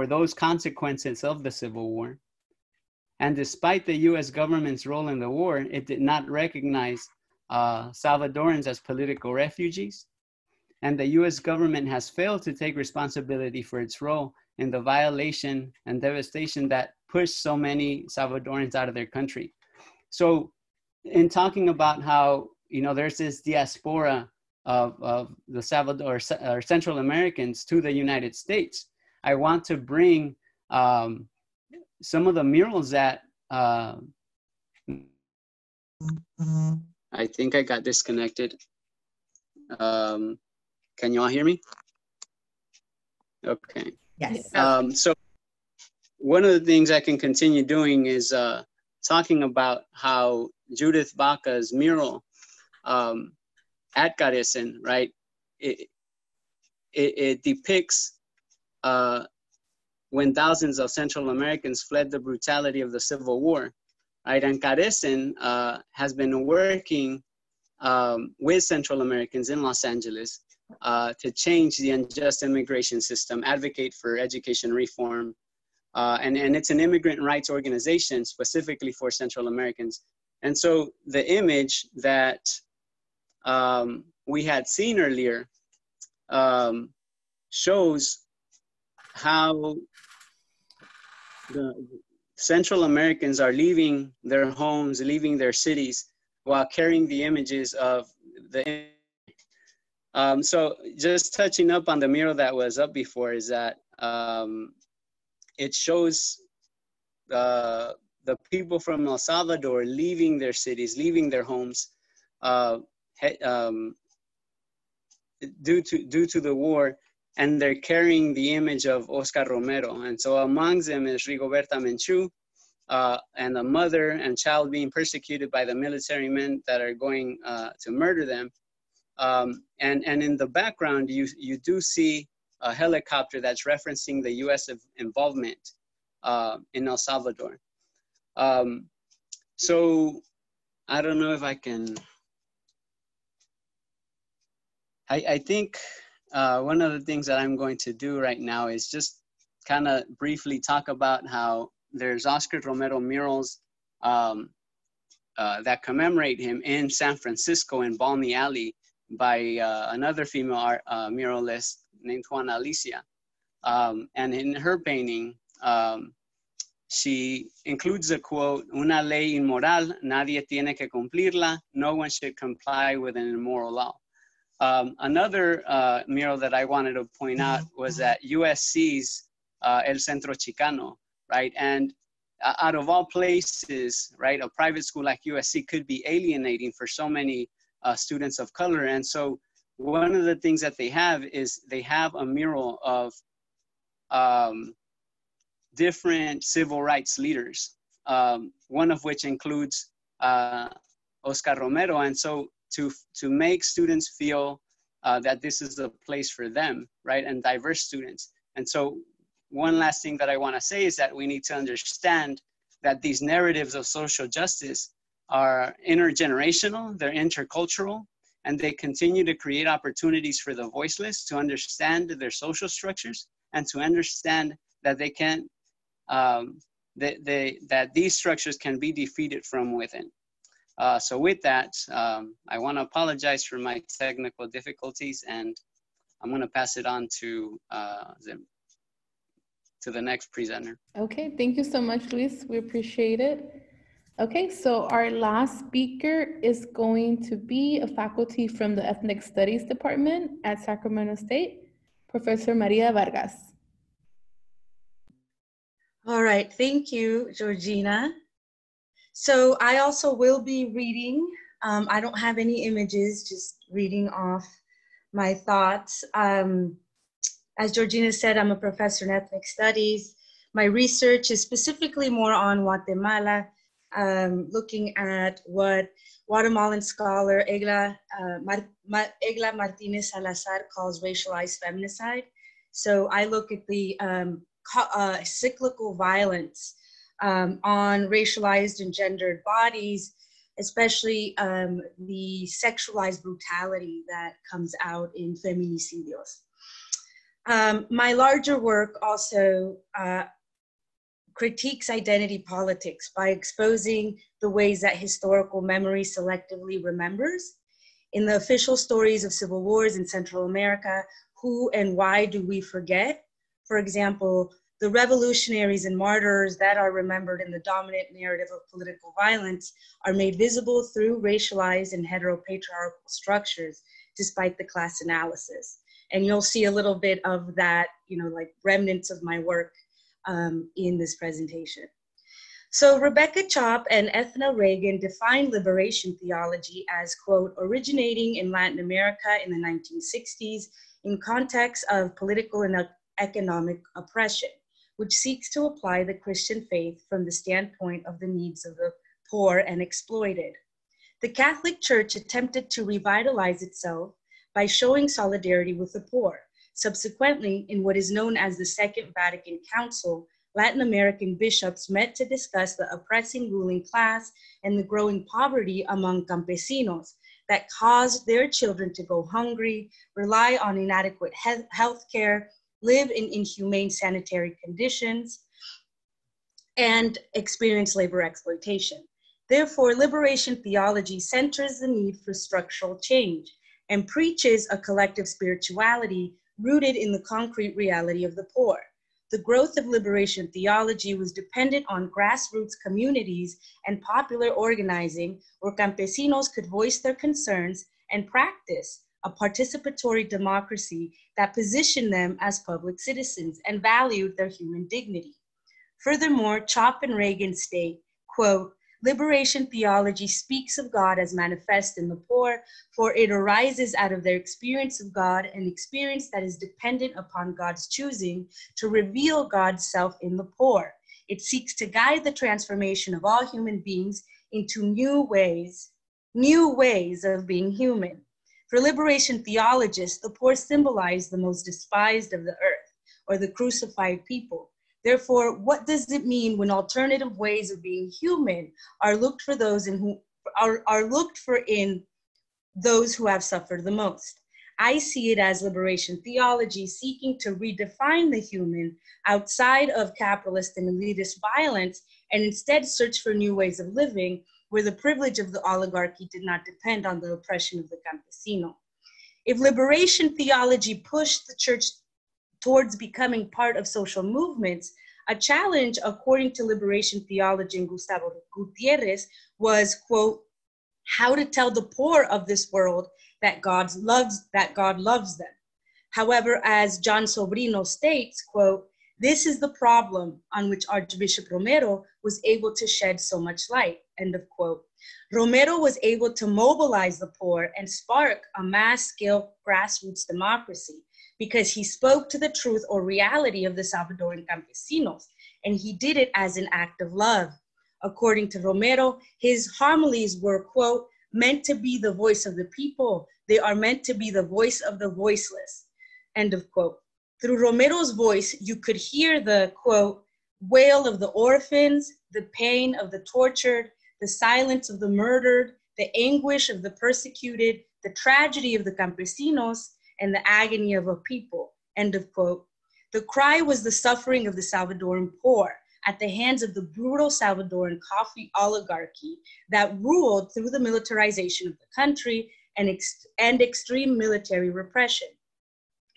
those consequences of the Civil War. And despite the US government's role in the war, it did not recognize Salvadorans as political refugees. And the US government has failed to take responsibility for its role in the violation and devastation that pushed so many Salvadorans out of their country. So in talking about how, there's this diaspora of the Salvador or Central Americans to the United States, I want to bring some of the murals that I think I got disconnected. Can you all hear me? Okay.
Yes.
So one of the things I can continue doing is talking about how Judith Vaca's mural at Garrison, right? It depicts when thousands of Central Americans fled the brutality of the Civil War, right? And Garrison has been working with Central Americans in Los Angeles to change the unjust immigration system, advocate for education reform, and it's an immigrant rights organization specifically for Central Americans. And so the image that we had seen earlier shows how the Central Americans are leaving their homes, leaving their cities, while carrying the images of the so just touching up on the mural that was up before is that it shows the people from El Salvador leaving their cities, leaving their homes due to the war, and they're carrying the image of Oscar Romero. And so among them is Rigoberta Menchú, and a mother and child being persecuted by the military men that are going to murder them. And in the background, you do see a helicopter that's referencing the US involvement in El Salvador. So I don't know if I can, I think one of the things that I'm going to do right now is just kind of briefly talk about how there's Oscar Romero murals that commemorate him in San Francisco in Balmy Alley by another female muralist named Juana Alicia. And in her painting, she includes a quote, "Una ley inmoral, nadie tiene que cumplirla, no one should comply with an immoral law." Another mural that I wanted to point out was at USC's El Centro Chicano, right? And out of all places, right, a private school like USC could be alienating for so many students of color. And so one of the things that they have is they have a mural of different civil rights leaders, one of which includes Oscar Romero. And so to make students feel that this is a place for them, right, and diverse students. And so one last thing that I want to say is that we need to understand that these narratives of social justice are intergenerational, they're intercultural, and they continue to create opportunities for the voiceless to understand their social structures and to understand that they can, that these structures can be defeated from within. So with that, I want to apologize for my technical difficulties, and I'm going to pass it on to the next presenter.
Okay, thank you so much, Luis. We appreciate it. Okay, so our last speaker is going to be a faculty from the Ethnic Studies Department at Sacramento State, Professor Maria Vargas.
All right, thank you, Georgina. So I also will be reading. I don't have any images, just reading off my thoughts. As Georgina said, I'm a professor in ethnic studies. My research is specifically more on Guatemala, looking at what Guatemalan scholar Egla Martinez Salazar calls racialized feminicide. So I look at the cyclical violence on racialized and gendered bodies, especially the sexualized brutality that comes out in feminicidios. My larger work also critiques identity politics by exposing the ways that historical memory selectively remembers. In the official stories of civil wars in Central America, who and why do we forget? For example, the revolutionaries and martyrs that are remembered in the dominant narrative of political violence are made visible through racialized and heteropatriarchal structures, despite the class analysis. And you'll see a little bit of that, like remnants of my work in this presentation. So Rebecca Chop and Ethna Reagan defined liberation theology as, quote, originating in Latin America in the 1960s in context of political and economic oppression, which seeks to apply the Christian faith from the standpoint of the needs of the poor and exploited. The Catholic Church attempted to revitalize itself by showing solidarity with the poor. Subsequently, in what is known as the Second Vatican Council, Latin American bishops met to discuss the oppressing ruling class and the growing poverty among campesinos that caused their children to go hungry, rely on inadequate health care, live in inhumane sanitary conditions, and experience labor exploitation. Therefore, liberation theology centers the need for structural change and preaches a collective spirituality rooted in the concrete reality of the poor. The growth of liberation theology was dependent on grassroots communities and popular organizing where campesinos could voice their concerns and practice a participatory democracy that positioned them as public citizens and valued their human dignity. Furthermore, Chop and Reagan state, quote, liberation theology speaks of God as manifest in the poor, for it arises out of their experience of God, an experience that is dependent upon God's choosing to reveal God's self in the poor. It seeks to guide the transformation of all human beings into new ways of being human. For liberation theologists, the poor symbolize the most despised of the earth, or the crucified people. Therefore, what does it mean when alternative ways of being human are looked for in those who have suffered the most? I see it as liberation theology seeking to redefine the human outside of capitalist and elitist violence and instead search for new ways of living where the privilege of the oligarchy did not depend on the oppression of the campesino. If liberation theology pushed the church towards becoming part of social movements, a challenge, according to liberation theology and Gustavo Gutierrez, was, quote, how to tell the poor of this world that God loves them. However, as John Sobrino states, quote, this is the problem on which Archbishop Romero was able to shed so much light, end of quote. Romero was able to mobilize the poor and spark a mass-scale grassroots democracy because he spoke to the truth or reality of the Salvadoran campesinos, and he did it as an act of love. According to Romero, his homilies were, quote, meant to be the voice of the people. They are meant to be the voice of the voiceless, end of quote. Through Romero's voice, you could hear the, quote, wail of the orphans, the pain of the tortured, the silence of the murdered, the anguish of the persecuted, the tragedy of the campesinos, and the agony of a people, end of quote. The cry was the suffering of the Salvadoran poor at the hands of the brutal Salvadoran coffee oligarchy that ruled through the militarization of the country and extreme military repression.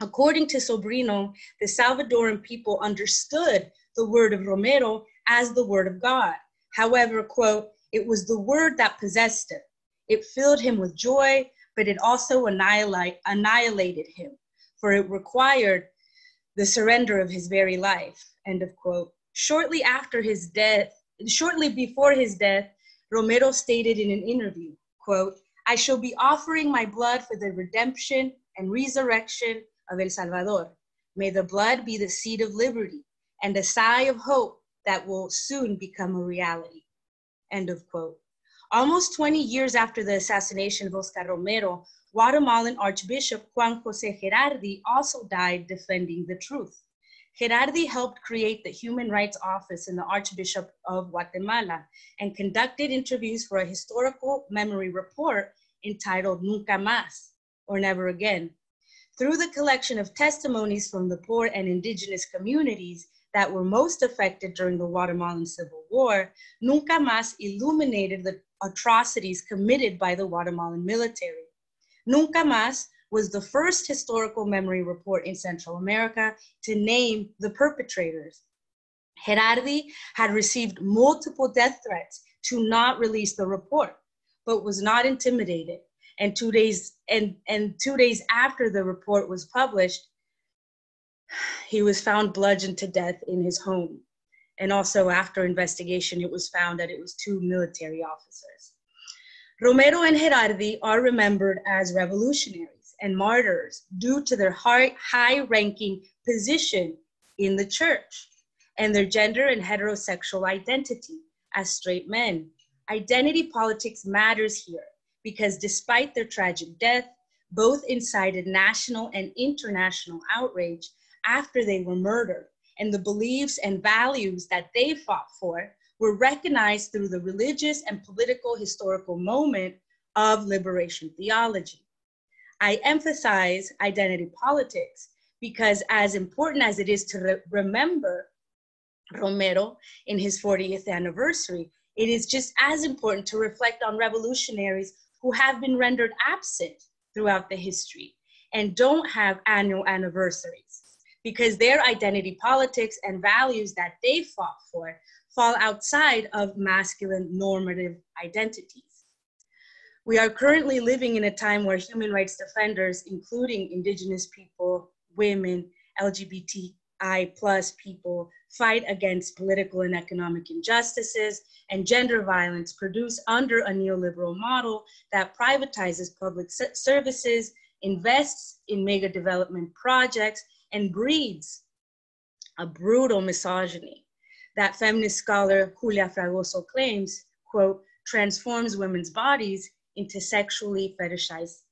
According to Sobrino, the Salvadoran people understood the word of Romero as the word of God. However, quote, it was the word that possessed him. It filled him with joy, but it also annihilated him, for it required the surrender of his very life, end of quote. Shortly before his death, Romero stated in an interview, quote, I shall be offering my blood for the redemption and resurrection of El Salvador. May the blood be the seed of liberty and a sigh of hope that will soon become a reality, end of quote. Almost 20 years after the assassination of Oscar Romero, Guatemalan Archbishop Juan José Gerardi also died defending the truth. Gerardi helped create the Human Rights Office in the Archbishop of Guatemala and conducted interviews for a historical memory report entitled Nunca Más, or Never Again. Through the collection of testimonies from the poor and indigenous communities that were most affected during the Guatemalan Civil War, Nunca Más illuminated the atrocities committed by the Guatemalan military. Nunca Más was the first historical memory report in Central America to name the perpetrators. Gerardi had received multiple death threats to not release the report, but was not intimidated. And 2 days after the report was published, he was found bludgeoned to death in his home. And also after investigation, it was found that it was 2 military officers. Romero and Gerardi are remembered as revolutionaries and martyrs due to their high-ranking position in the church and their gender and heterosexual identity as straight men. Identity politics matters here because despite their tragic death, both incited national and international outrage after they were murdered, and the beliefs and values that they fought for were recognized through the religious and political historical moment of liberation theology. I emphasize identity politics because as important as it is to remember Romero in his 40th anniversary, it is just as important to reflect on revolutionaries who have been rendered absent throughout the history and don't have annual anniversaries because their identity politics and values that they fought for fall outside of masculine normative identities. We are currently living in a time where human rights defenders, including indigenous people, women, LGBTI plus people, fight against political and economic injustices and gender violence produced under a neoliberal model that privatizes public services, invests in mega development projects, and breeds a brutal misogyny that feminist scholar Julia Fragoso claims, quote, transforms women's bodies into sexually fetishized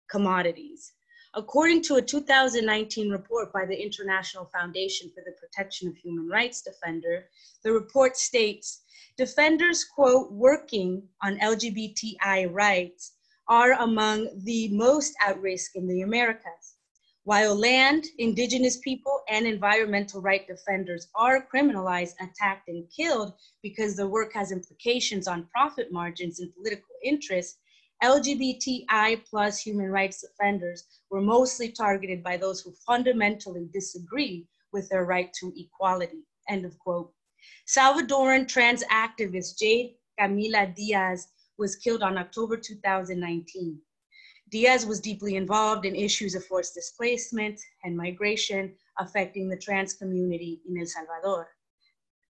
commodities. According to a 2019 report by the International Foundation for the Protection of Human Rights Defender, the report states, defenders, quote, working on LGBTI rights are among the most at risk in the Americas. While land, indigenous people, and environmental right defenders are criminalized, attacked, and killed because their work has implications on profit margins and political interests, LGBTI plus human rights defenders were mostly targeted by those who fundamentally disagree with their right to equality, end of quote. Salvadoran trans activist Jade Camila Diaz was killed on October 2019. Diaz was deeply involved in issues of forced displacement and migration affecting the trans community in El Salvador.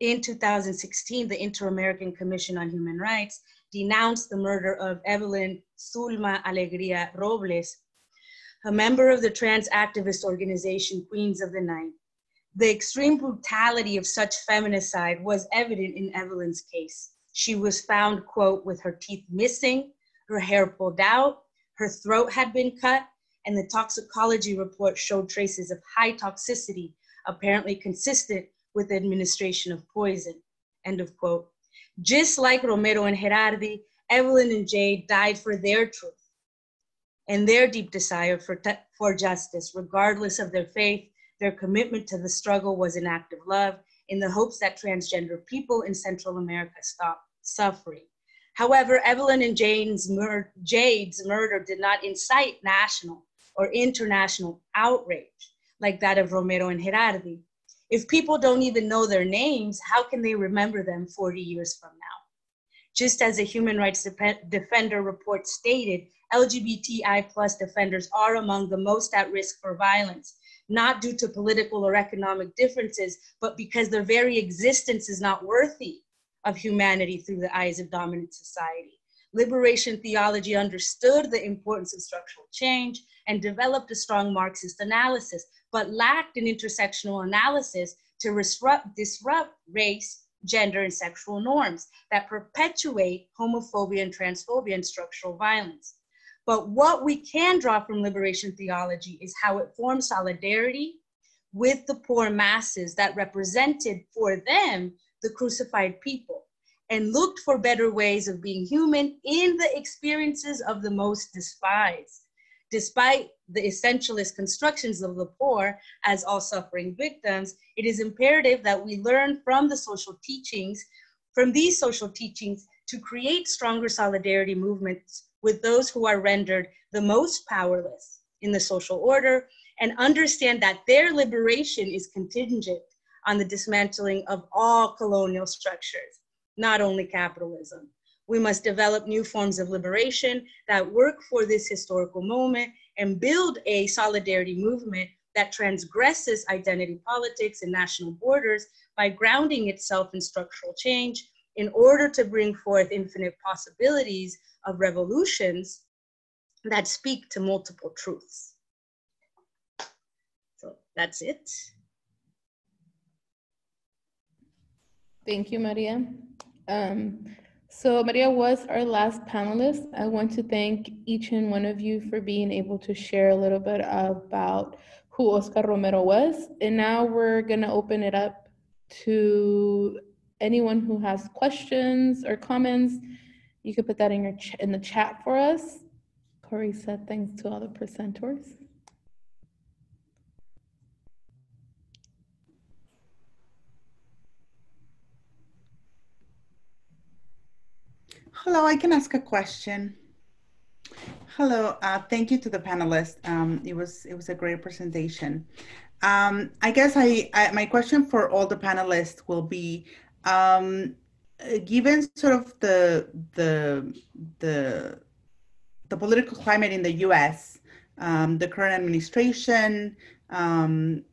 In 2016, the Inter-American Commission on Human Rights denounced the murder of Evelyn Zulma Alegría Robles, a member of the trans activist organization Queens of the Night. The extreme brutality of such feminicide was evident in Evelyn's case. She was found, quote, with her teeth missing, her hair pulled out, her throat had been cut, and the toxicology report showed traces of high toxicity, apparently consistent with the administration of poison, end of quote. Just like Romero and Gerardi, Evelyn and Jade died for their truth and their deep desire for justice. Regardless of their faith, their commitment to the struggle was an act of love in the hopes that transgender people in Central America stop suffering. However, Evelyn and Jade's murder did not incite national or international outrage like that of Romero and Gerardi. If people don't even know their names, how can they remember them 40 years from now? Just as a human rights defender report stated, LGBTI plus defenders are among the most at risk for violence, not due to political or economic differences, but because their very existence is not worthy of humanity through the eyes of dominant society. Liberation theology understood the importance of structural change and developed a strong Marxist analysis, but lacked an intersectional analysis to disrupt race, gender, and sexual norms that perpetuate homophobia and transphobia and structural violence. But what we can draw from liberation theology is how it formed solidarity with the poor masses that represented for them the crucified people, and looked for better ways of being human in the experiences of the most despised. Despite the essentialist constructions of the poor as all suffering victims, it is imperative that we learn from these social teachings, to create stronger solidarity movements with those who are rendered the most powerless in the social order, and understand that their liberation is contingent on the dismantling of all colonial structures, not only capitalism. We must develop new forms of liberation that work for this historical moment and build a solidarity movement that transgresses identity politics and national borders by grounding itself in structural change in order to bring forth infinite possibilities of revolutions that speak to multiple truths. So that's it.
Thank you, Maria. So Maria was our last panelist. I want to thank each and one of you for being able to share a little bit about who Oscar Romero was. And now we're gonna open it up to anyone who has questions or comments. You could put that in the chat for us. Corey said thanks to all the presenters.
Hello, I can ask a question. Hello, thank you to the panelists. It was a great presentation. I guess my question for all the panelists will be, given sort of the political climate in the U.S., the current administration,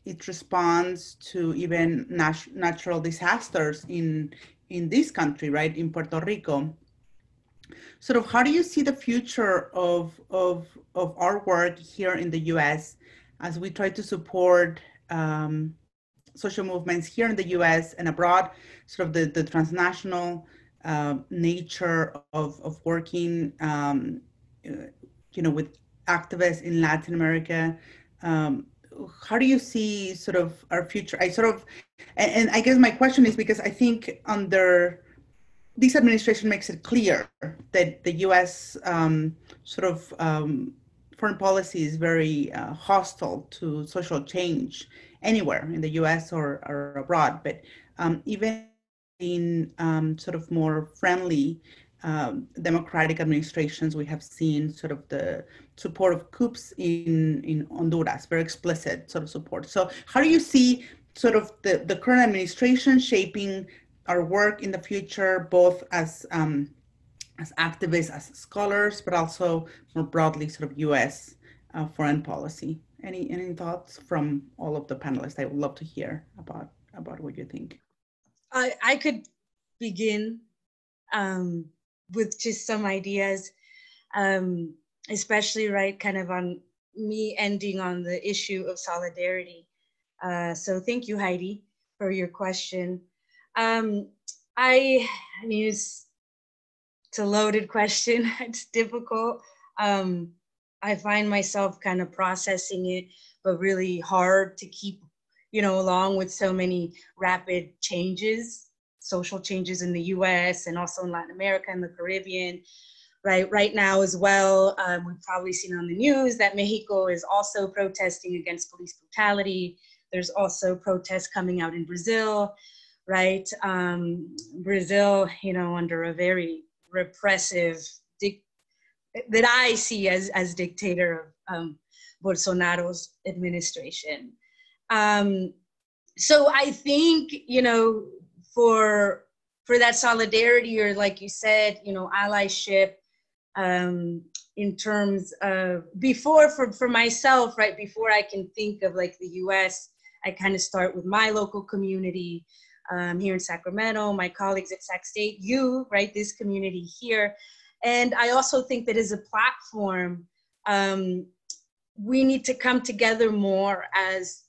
its response to even natural disasters in this country, right, in Puerto Rico. Sort of, how do you see the future of our work here in the U.S. as we try to support social movements here in the U.S. and abroad? Sort of the transnational nature of working, with activists in Latin America. How do you see sort of our future? And I guess my question is because I think under this administration makes it clear that the U.S. foreign policy is very hostile to social change anywhere in the US or abroad, but even in sort of more friendly democratic administrations, we have seen sort of the support of coups in Honduras, very explicit sort of support. So how do you see sort of the current administration shaping our work in the future, both as activists, as scholars, but also more broadly sort of US foreign policy? Any thoughts from all of the panelists? I would love to hear about what you think.
I could begin with just some ideas, especially right kind of on me ending on the issue of solidarity. So thank you, Heidi, for your question. I mean, it's a loaded question. It's difficult. I find myself kind of processing it, but really hard to keep, along with so many rapid changes, social changes in the US and also in Latin America and the Caribbean, right now as well. We've probably seen on the news that Mexico is also protesting against police brutality. There's also protests coming out in Brazil, right? Brazil, under a very repressive, that I see as dictator of Bolsonaro's administration. So I think, for that solidarity, or like you said, allyship, in terms of for myself, right, before I can think of like the US, I kind of start with my local community here in Sacramento, my colleagues at Sac State, right, this community here. And I also think that as a platform, we need to come together more as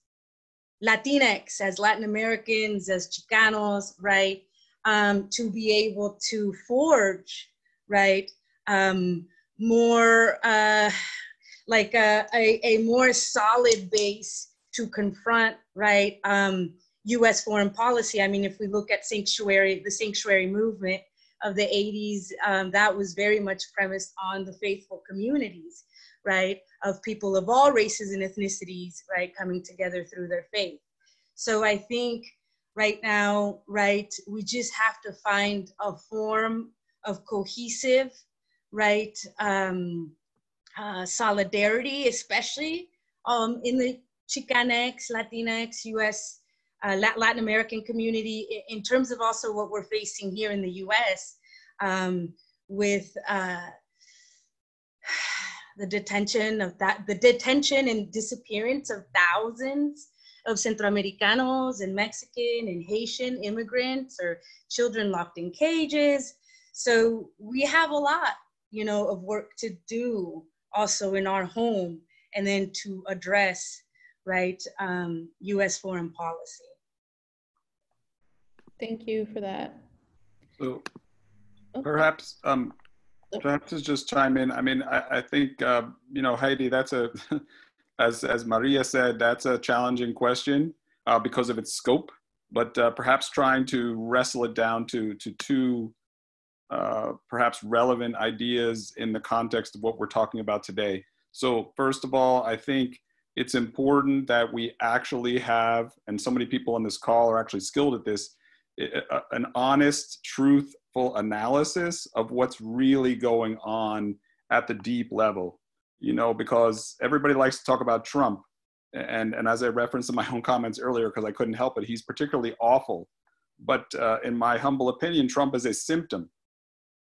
Latinx, as Latin Americans, as Chicanos, right, to be able to forge, right, more like a more solid base to confront, right, U.S. foreign policy. I mean, if we look at the sanctuary movement of the 80s, that was very much premised on the faithful communities, right, of people of all races and ethnicities, right, coming together through their faith. So I think right now, right, we just have to find a form of cohesive, right, solidarity, especially in the Chicanx, Latinx, U.S., Latin American community, in terms of also what we're facing here in the U.S. With the detention and disappearance of thousands of Centroamericanos and Mexican and Haitian immigrants, or children locked in cages. So we have a lot, of work to do also in our home, and then to address, right, U.S. foreign policy.
Thank you for that.
So perhaps to just chime in. I mean, I think, Heidi, that's as Maria said, that's a challenging question because of its scope, but perhaps trying to wrestle it down to two perhaps relevant ideas in the context of what we're talking about today. So first of all, I think it's important that we actually have, and so many people on this call are actually skilled at this, an honest, truthful analysis of what's really going on at the deep level, because everybody likes to talk about Trump. And as I referenced in my own comments earlier, because I couldn't help it, he's particularly awful. But in my humble opinion, Trump is a symptom.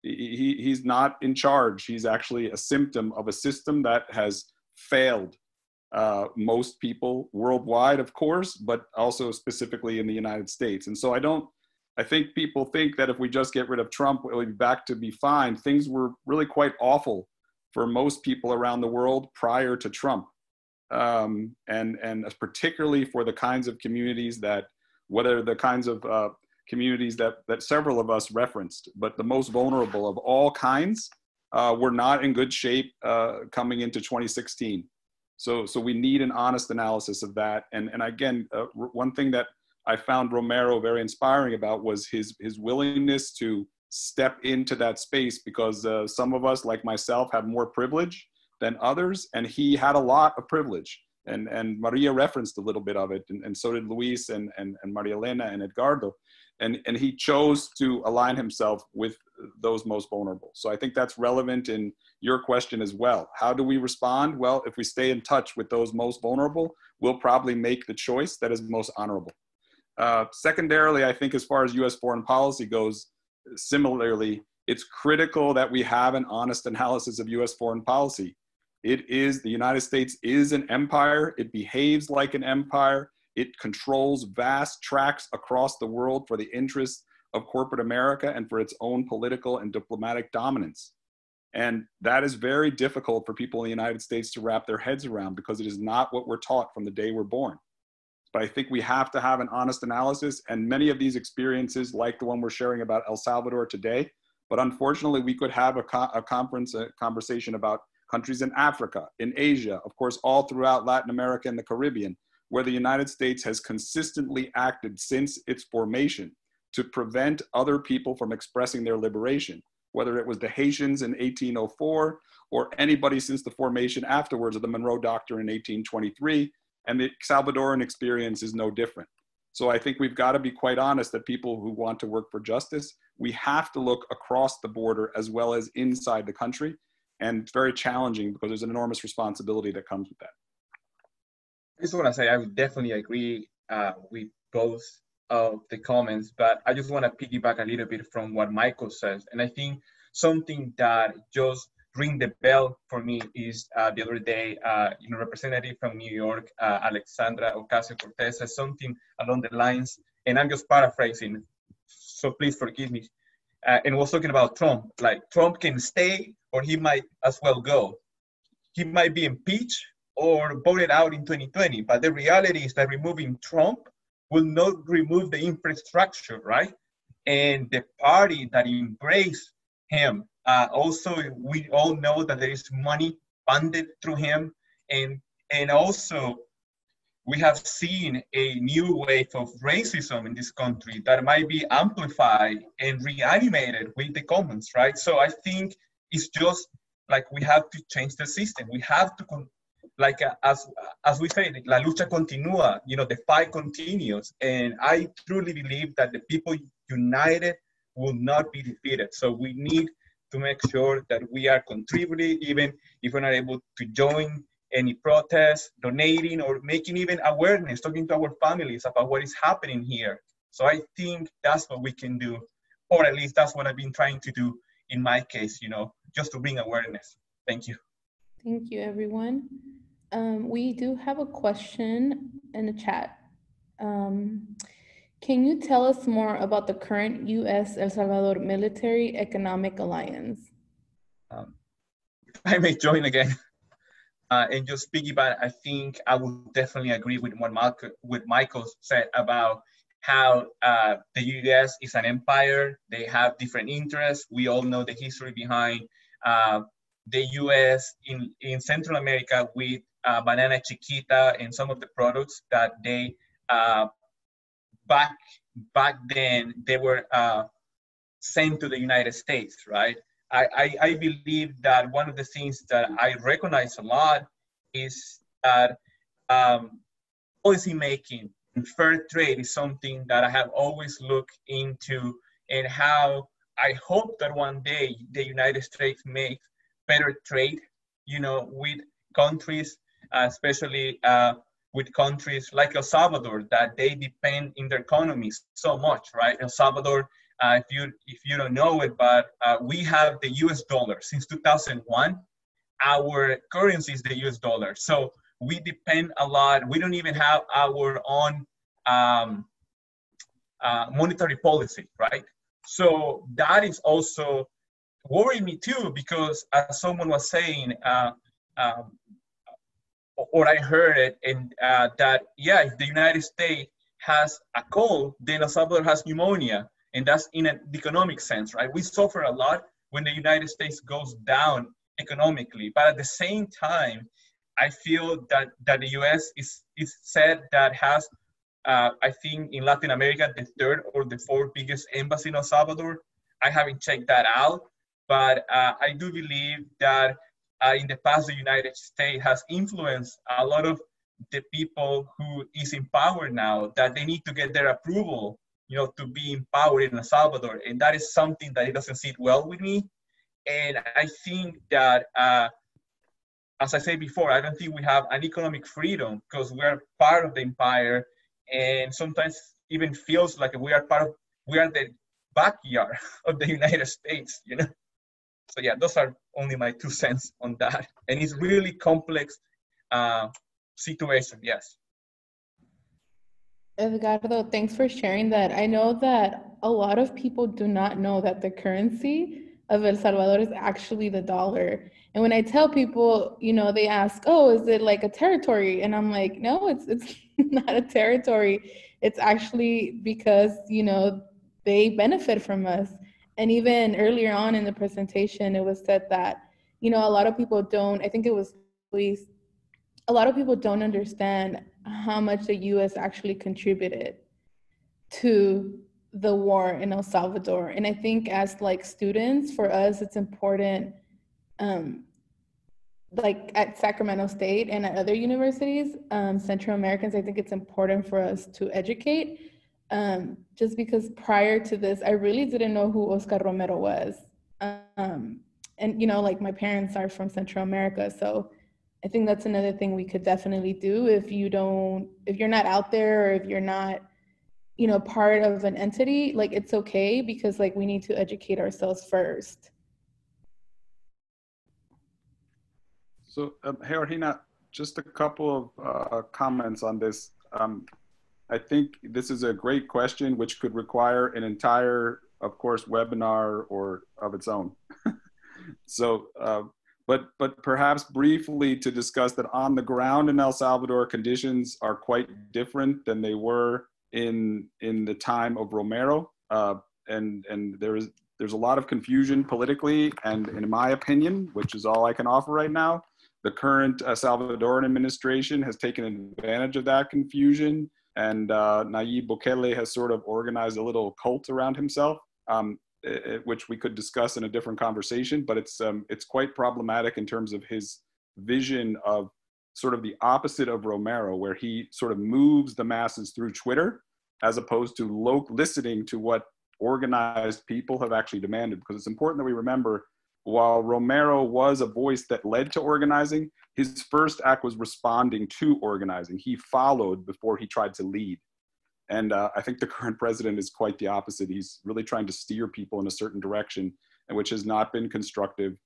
He's not in charge. He's actually a symptom of a system that has failed most people worldwide, of course, but also specifically in the United States. And so I think people think that if we just get rid of Trump, we'll be back to be fine. Things were really quite awful for most people around the world prior to Trump. And particularly for the kinds of communities that, whether the kinds of communities that several of us referenced, but the most vulnerable of all kinds were not in good shape coming into 2016. So we need an honest analysis of that. And again, one thing that I found Romero very inspiring about was his willingness to step into that space, because some of us, like myself, have more privilege than others, and he had a lot of privilege. And Maria referenced a little bit of it, and so did Luis and Maria Elena and Edgardo. And he chose to align himself with those most vulnerable. So I think that's relevant in your question as well. How do we respond? Well, if we stay in touch with those most vulnerable, we'll probably make the choice that is most honorable. Secondarily, I think as far as US foreign policy goes, similarly, it's critical that we have an honest analysis of US foreign policy. The United States is an empire. It behaves like an empire. It controls vast tracts across the world for the interests of corporate America and for its own political and diplomatic dominance. And that is very difficult for people in the United States to wrap their heads around, because it is not what we're taught from the day we're born. But I think we have to have an honest analysis, and many of these experiences, like the one we're sharing about El Salvador today, but unfortunately we could have a conversation about countries in Africa, in Asia, of course, all throughout Latin America and the Caribbean, where the United States has consistently acted since its formation to prevent other people from expressing their liberation, whether it was the Haitians in 1804 or anybody since the formation afterwards of the Monroe Doctrine in 1823, and the Salvadoran experience is no different. So I think we've got to be quite honest that people who want to work for justice, we have to look across the border as well as inside the country. And it's very challenging because there's an enormous responsibility that comes with that.
I just want to say I would definitely agree with both of the comments, but I just want to piggyback a little bit from what Michael says. And I think something that just ring the bell for me is the other day, representative from New York, Alexandra Ocasio-Cortez, said something along the lines, and I'm just paraphrasing, so please forgive me, and was talking about Trump, like Trump can stay or he might as well go. He might be impeached or voted out in 2020, but the reality is that removing Trump will not remove the infrastructure, right? And the party that embraced him, also, we all know that there is money funded through him. And also, we have seen a new wave of racism in this country that might be amplified and reanimated with the commons, right? So I think it's just like we have to change the system. We have to, as we say, la lucha continúa, the fight continues. And I truly believe that the people united will not be defeated. So we need to make sure that we are contributing, even if we're not able to join any protests, donating, or making even awareness, talking to our families about what is happening here. So I think that's what we can do, or at least that's what I've been trying to do in my case, just to bring awareness. Thank you.
Thank you, everyone. We do have a question in the chat. Can you tell us more about the current U.S.-El Salvador military economic alliance?
If I may join again and just piggyback, I think I would definitely agree with what Michael said about how the U.S. is an empire. They have different interests. We all know the history behind the U.S. in Central America with Banana Chiquita and some of the products that they back then they were sent to the United States, right? I believe that one of the things that I recognize a lot is that policy making and fair trade is something that I have always looked into, and how I hope that one day the United States makes better trade, with countries, especially with countries like El Salvador, that they depend in their economies so much, right? El Salvador, if you don't know it, but we have the US dollar since 2001. Our currency is the US dollar. So we depend a lot. We don't even have our own monetary policy, right? So that is also worrying me too, because as someone was saying, or I heard it, and that, if the United States has a cold, then El Salvador has pneumonia. And that's in an economic sense, right? We suffer a lot when the United States goes down economically. But at the same time, I feel that the US is said that has, I think in Latin America, the third or the fourth biggest embassy in El Salvador. I haven't checked that out, but I do believe that in the past, the United States has influenced a lot of the people who is in power now, that they need to get their approval, to be empowered in El Salvador. And that is something that it doesn't sit well with me. And I think that, as I said before, I don't think we have an economic freedom because we're part of the empire. And sometimes even feels like we are the backyard of the United States, So yeah, those are only my 2 cents on that. And it's really complex situation, yes.
Edgardo, thanks for sharing that. I know that a lot of people do not know that the currency of El Salvador is actually the dollar. And when I tell people, they ask, oh, is it like a territory? And I'm like, no, it's not a territory. It's actually because, they benefit from us. And even earlier on in the presentation, it was said that, a lot of people don't, I think it was Luis, a lot of people don't understand how much the U.S. actually contributed to the war in El Salvador. And I think as like students, for us, it's important, like at Sacramento State and at other universities, Central Americans, I think it's important for us to educate. Just because prior to this, I really didn't know who Oscar Romero was. And, like my parents are from Central America. So I think that's another thing we could definitely do if you're not out there, or if you're not, part of an entity, like it's okay, because like we need to educate ourselves first.
So, hey, Argina, just a couple of comments on this. I think this is a great question, which could require an entire, of course, webinar or of its own. So, but perhaps briefly to discuss that on the ground in El Salvador, conditions are quite different than they were in the time of Romero, and there's a lot of confusion politically, and in my opinion, which is all I can offer right now, the current Salvadoran administration has taken advantage of that confusion, and Nayib Bukele has sort of organized a little cult around himself, which we could discuss in a different conversation, but it's quite problematic in terms of his vision of sort of the opposite of Romero, where he sort of moves the masses through Twitter, as opposed to listening to what organized people have actually demanded. Because it's important that we remember, while Romero was a voice that led to organizing, his first act was responding to organizing. He followed before he tried to lead. And I think the current president is quite the opposite. He's really trying to steer people in a certain direction, and which has not been constructive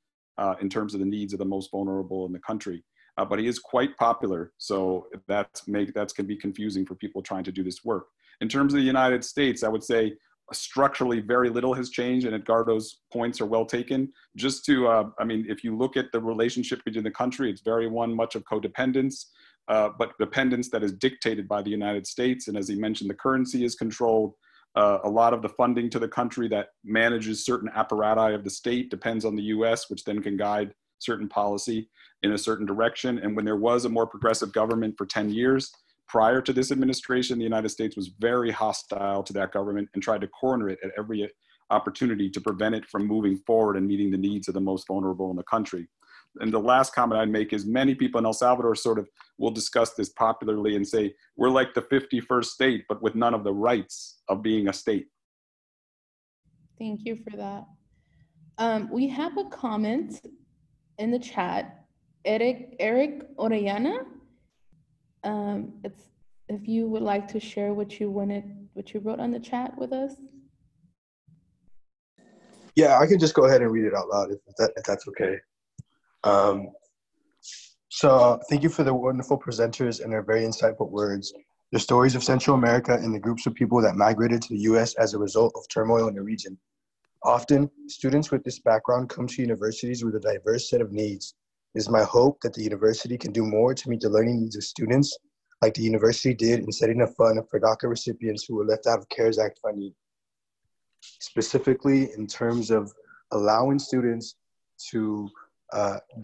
in terms of the needs of the most vulnerable in the country. But he is quite popular, so that can be confusing for people trying to do this work. In terms of the United States, I would say structurally very little has changed, and Edgardo's points are well taken. Just to, if you look at the relationship between the country, it's very much of codependence, but dependence that is dictated by the United States. And as he mentioned, the currency is controlled. A lot of the funding to the country that manages certain apparati of the state depends on the US, which then can guide certain policy in a certain direction. And when there was a more progressive government for 10 years, prior to this administration, the United States was very hostile to that government and tried to corner it at every opportunity to prevent it from moving forward and meeting the needs of the most vulnerable in the country. And the last comment I'd make is many people in El Salvador sort of will discuss this popularly and say, we're like the 51st state, but with none of the rights of being a state.
Thank you for that. We have a comment in the chat. Eric Orellana. It's if you would like to share what you wrote on the chat with us.
Yeah, I can just go ahead and read it out loud if that's okay. So thank you for the wonderful presenters and their very insightful words. The stories of Central America and the groups of people that migrated to the U.S. as a result of turmoil in the region. Often, students with this background come to universities with a diverse set of needs. It is my hope that the university can do more to meet the learning needs of students, like the university did in setting a fund for DACA recipients who were left out of CARES Act funding. Specifically in terms of allowing students to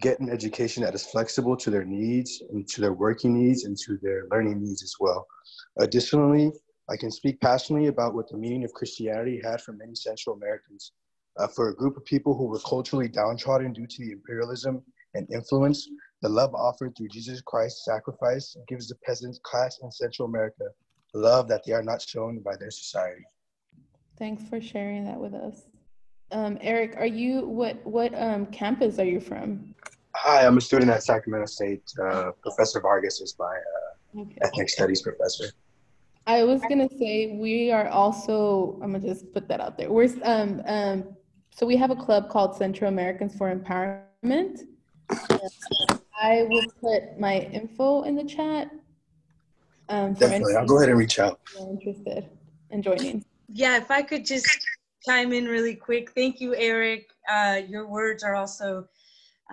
get an education that is flexible to their needs and to their working needs and to their learning needs as well. Additionally, I can speak passionately about what the meaning of Christianity had for many Central Americans. For a group of people who were culturally downtrodden due to the imperialism and influence, the love offered through Jesus Christ's sacrifice gives the peasant class in Central America love that they are not shown by their society.
Thanks for sharing that with us. Eric, are you, what campus are you from?
Hi, I'm a student at Sacramento State. Professor Vargas is my
Okay.
ethnic studies professor.
I was gonna say we are also, I'm gonna just put that out there. We're so we have a club called Central Americans for Empowerment. I will put my info in the chat. For
Definitely, I'll go ahead and reach out.
Interested in joining.
Yeah, if I could just chime in really quick. Thank you, Eric. Your words are also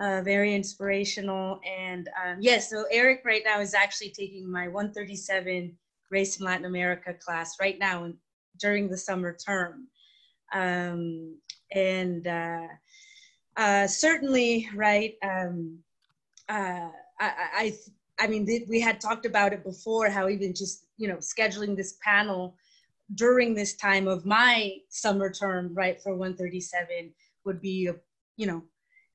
very inspirational. And yes, so Eric right now is actually taking my 137 Race in Latin America class right now during the summer term. Certainly, right, I mean, we had talked about it before, how even just, you know, scheduling this panel during this time of my summer term, right, for 137 would be, a, you know,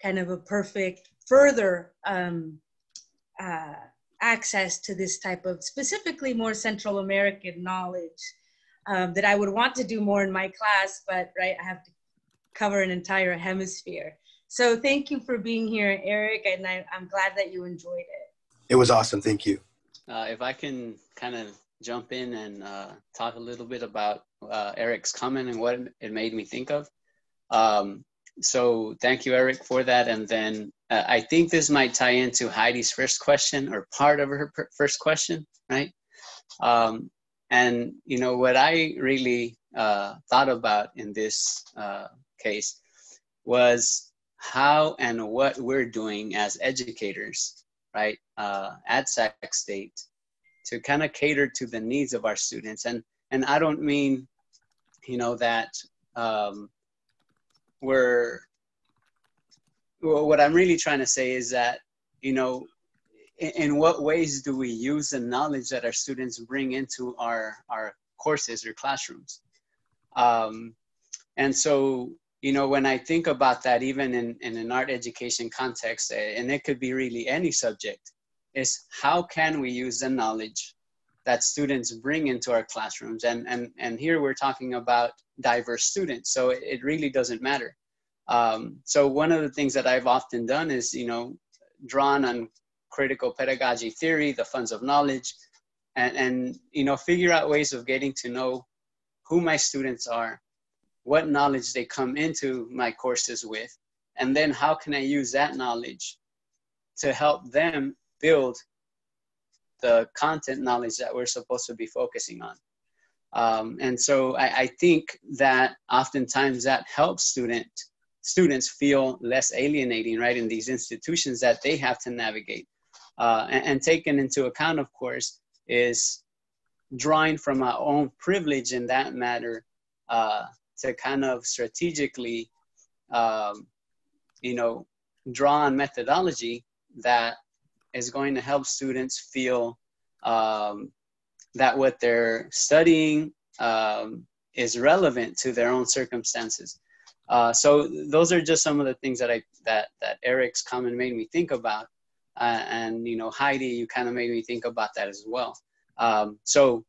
kind of a perfect further access to this type of specifically more Central American knowledge that I would want to do more in my class, but right, I have to cover an entire hemisphere. So thank you for being here, Eric, and I'm glad that you enjoyed it.
It was awesome, thank you.
If I can kind of jump in and talk a little bit about Eric's comment and what it made me think of. So thank you, Eric, for that. And then I think this might tie into Heidi's first question, or part of her first question, right? And you know, what I really thought about in this case was how and what we're doing as educators, right, at Sac State to kind of cater to the needs of our students. And I don't mean, you know, that what I'm really trying to say is that, you know, in what ways do we use the knowledge that our students bring into our courses or classrooms? And so, you know, when I think about that, even in an art education context, and it could be really any subject, is how can we use the knowledge that students bring into our classrooms? And here we're talking about diverse students, so it really doesn't matter. So one of the things that I've often done is, you know, drawn on critical pedagogy theory, the funds of knowledge, and you know, figure out ways of getting to know who my students are, what knowledge they come into my courses with, and then how can I use that knowledge to help them build the content knowledge that we're supposed to be focusing on. And so I think that oftentimes that helps students feel less alienating, right, in these institutions that they have to navigate. And taken into account, of course, is drawing from our own privilege in that matter to kind of strategically, you know, draw on methodology that is going to help students feel that what they're studying is relevant to their own circumstances. So those are just some of the things that that Eric's comment made me think about. And, you know, Heidi, you kind of made me think about that as well. So,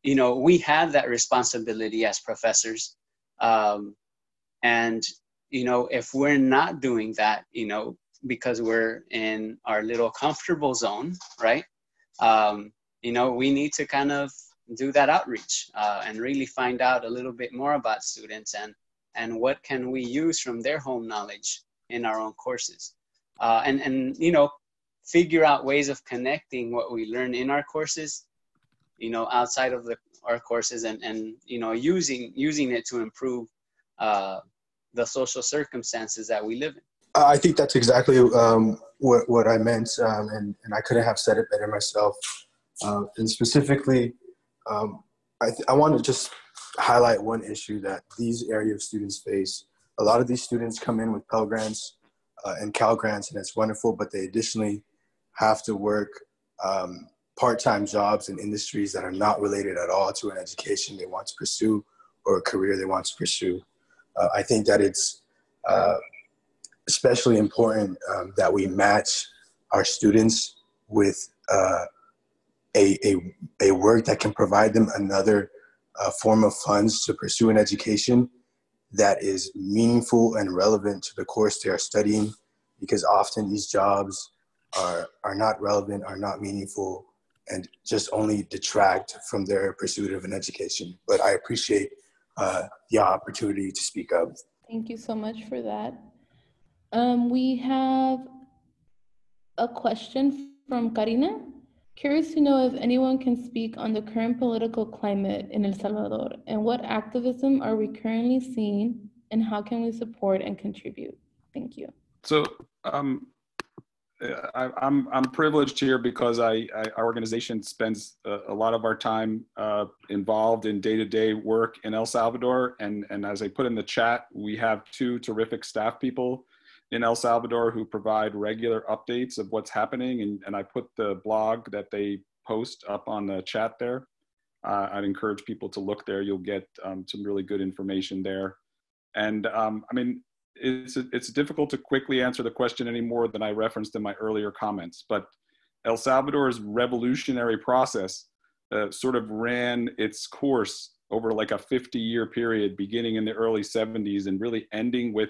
you know, we have that responsibility as professors. And, you know, if we're not doing that, you know, because we're in our little comfortable zone, right? You know, we need to kind of do that outreach and really find out a little bit more about students and what can we use from their home knowledge in our own courses. And you know, figure out ways of connecting what we learn in our courses, you know, outside of our courses and you know, using it to improve the social circumstances that we live in.
I think that's exactly what I meant, and I couldn't have said it better myself. And specifically, I want to just highlight one issue that these area of students face. A lot of these students come in with Pell Grants and Cal Grants, and it's wonderful, but they additionally have to work part-time jobs in industries that are not related at all to an education they want to pursue or a career they want to pursue. I think that it's especially important that we match our students with a work that can provide them another form of funds to pursue an education that is meaningful and relevant to the course they are studying, because often these jobs are not relevant, are not meaningful, and just only detract from their pursuit of an education. But I appreciate the opportunity to speak up.
Thank you so much for that. We have a question from Karina. Curious to know if anyone can speak on the current political climate in El Salvador and what activism are we currently seeing and how can we support and contribute? Thank you.
So I'm privileged here because our organization spends a lot of our time involved in day-to-day work in El Salvador. And as I put in the chat, we have 2 terrific staff people in El Salvador who provide regular updates of what's happening. And I put the blog that they post up on the chat there. I'd encourage people to look there. You'll get some really good information there. And I mean, it's difficult to quickly answer the question any more than I referenced in my earlier comments, but El Salvador's revolutionary process sort of ran its course over like a 50-year period, beginning in the early 70s and really ending with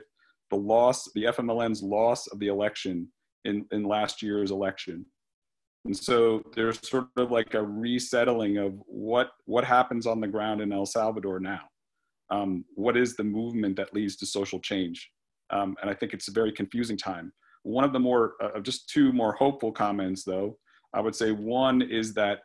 the FMLN's loss of the election in last year's election. And so there's sort of like a resettling of what happens on the ground in El Salvador now. What is the movement that leads to social change? And I think it's a very confusing time. One of the just 2 more hopeful comments though, I would say one is that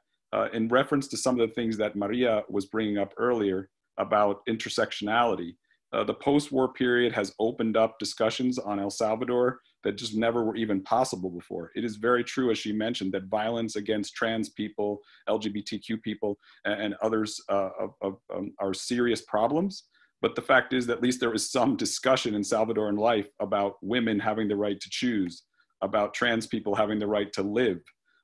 in reference to some of the things that Maria was bringing up earlier about intersectionality, the post-war period has opened up discussions on El Salvador that just never were even possible before. It is very true, as she mentioned, that violence against trans people, LGBTQ people, and others are serious problems. But the fact is that at least there is some discussion in Salvadoran life about women having the right to choose, about trans people having the right to live,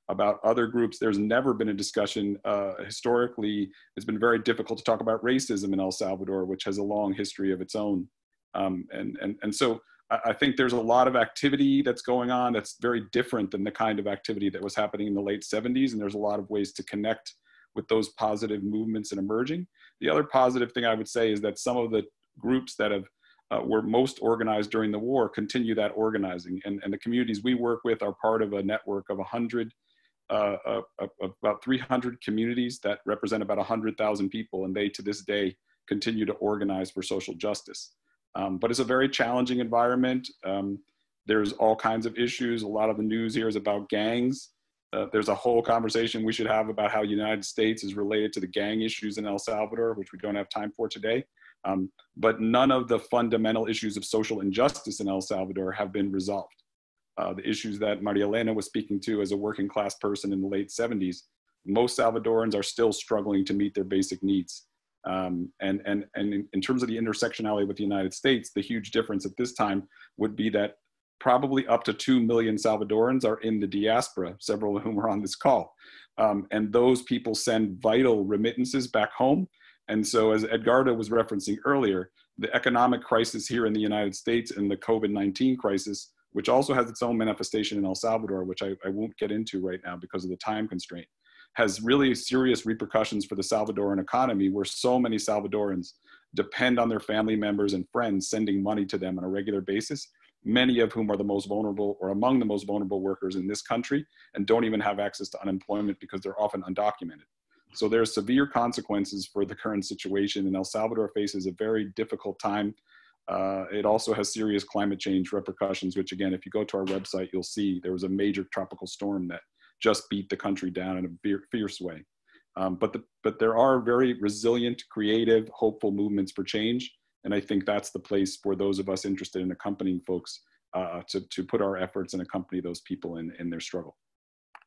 about other groups. There's never been a discussion. Historically, it's been very difficult to talk about racism in El Salvador, which has a long history of its own. And so I think there's a lot of activity that's going on that's very different than the kind of activity that was happening in the late 70s. And there's a lot of ways to connect with those positive movements and emerging. The other positive thing I would say is that some of the groups that were most organized during the war continue that organizing. And the communities we work with are part of a network of about 300 communities that represent about 100,000 people, and they to this day continue to organize for social justice. But it's a very challenging environment. There's all kinds of issues. A lot of the news here is about gangs. There's a whole conversation we should have about how the United States is related to the gang issues in El Salvador, which we don't have time for today. But none of the fundamental issues of social injustice in El Salvador have been resolved. The issues that Maria Elena was speaking to as a working class person in the late 70s, most Salvadorans are still struggling to meet their basic needs. And in terms of the intersectionality with the United States, the huge difference at this time would be that probably up to 2 million Salvadorans are in the diaspora, several of whom are on this call. And those people send vital remittances back home. And so as Edgardo was referencing earlier, the economic crisis here in the United States and the COVID-19 crisis, which also has its own manifestation in El Salvador, which I won't get into right now because of the time constraint, has really serious repercussions for the Salvadoran economy, where so many Salvadorans depend on their family members and friends sending money to them on a regular basis, many of whom are the most vulnerable or among the most vulnerable workers in this country and don't even have access to unemployment because they're often undocumented. So there are severe consequences for the current situation, and El Salvador faces a very difficult time. It also has serious climate change repercussions, which again, if you go to our website, you'll see there was a major tropical storm that just beat the country down in a fierce way. But there are very resilient, creative, hopeful movements for change. And I think that's the place for those of us interested in accompanying folks to put our efforts and accompany those people in their struggle.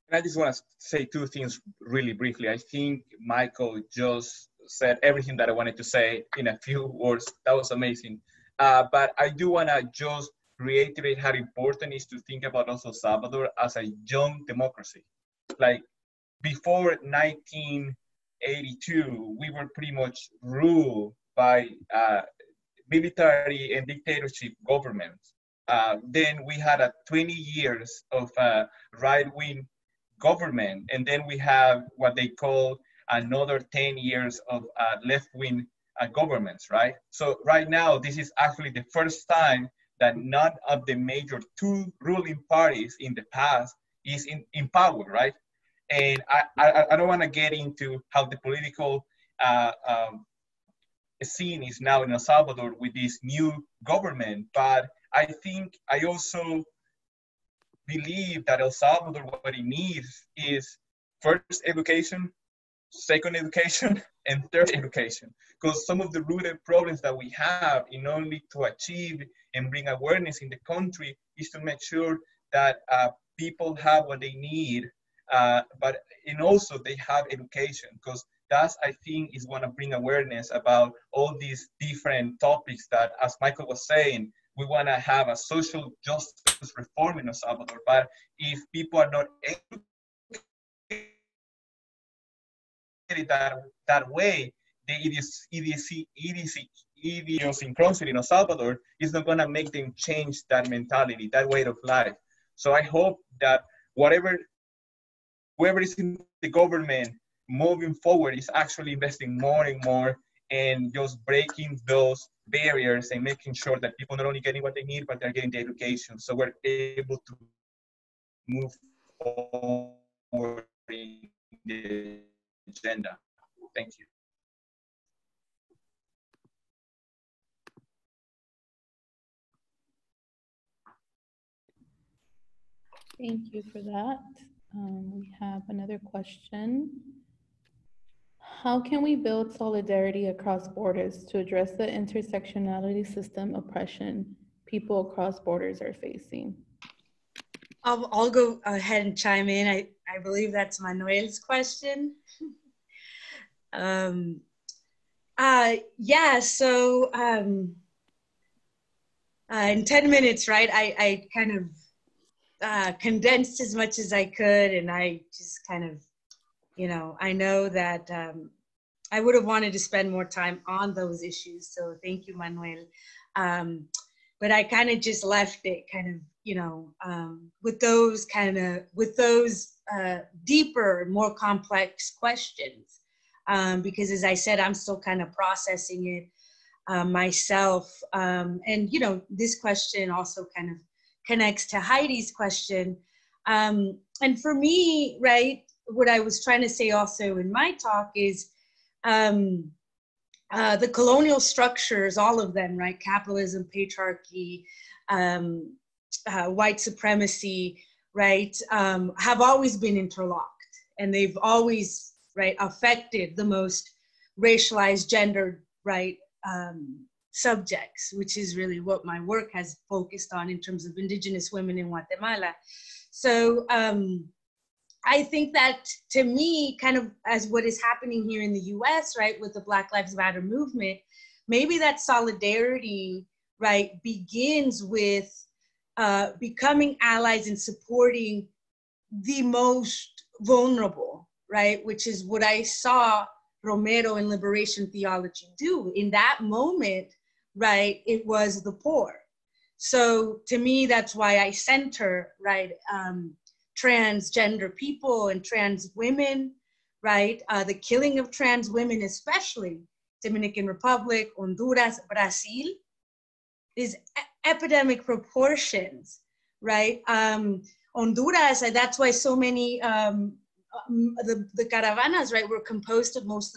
And I just want to say 2 things really briefly. I think Michael just said everything that I wanted to say in a few words. That was amazing. But I do want to just reiterate how important it is to think about also Salvador as a young democracy. Like before 1982, we were pretty much ruled by military and dictatorship governments. then we had 20 years of right-wing government, and then we have what they call another 10 years of left-wing governments, right? So right now, this is actually the first time that none of the major two ruling parties in the past is in power, right? And I don't want to get into how the political scene is now in El Salvador with this new government, but I think I also believe that El Salvador, what it needs is first education, second education, and third education. Because some of the rooted problems that we have in order to achieve and bring awareness in the country is to make sure that people have what they need, and also they have education. Because that's, I think, is going to bring awareness about all these different topics that, as Michael was saying, we want to have a social justice reform in El Salvador. But if people are not educated that way, the idiosyncrasy in El Salvador is not going to make them change that mentality, that way of life. So I hope that whoever is in the government moving forward is actually investing more and more and just breaking those barriers and making sure that people not only getting what they need, but they're getting the education. So we're able to move forward in the agenda. Thank you.
Thank you for that. We have another question. How can we build solidarity across borders to address the intersectionality system oppression people across borders are facing?
I'll go ahead and chime in. I believe that's Manuel's question. Yeah, so in 10 minutes, right, I kind of condensed as much as I could, and I just kind of, I know that I would have wanted to spend more time on those issues, so thank you, Manuel. But I kind of just left it kind of, with those deeper, more complex questions. Because as I said, I'm still kind of processing it myself. And, this question also kind of connects to Heidi's question. And for me, right, what I was trying to say also in my talk is the colonial structures, all of them, right, capitalism, patriarchy, white supremacy, right, have always been interlocked, and they've always, right, affected the most racialized, gendered, right, subjects, which is really what my work has focused on in terms of indigenous women in Guatemala. So I think that, to me, kind of as what is happening here in the US, right, with the Black Lives Matter movement, maybe that solidarity, right, begins with becoming allies and supporting the most vulnerable, right, which is what I saw Romero and liberation theology do. In that moment, right, it was the poor. So to me, that's why I center, right, transgender people and trans women, right? The killing of trans women, especially Dominican Republic, Honduras, Brazil, is epidemic proportions, right? Honduras, that's why so many, the caravanas, right, were composed of most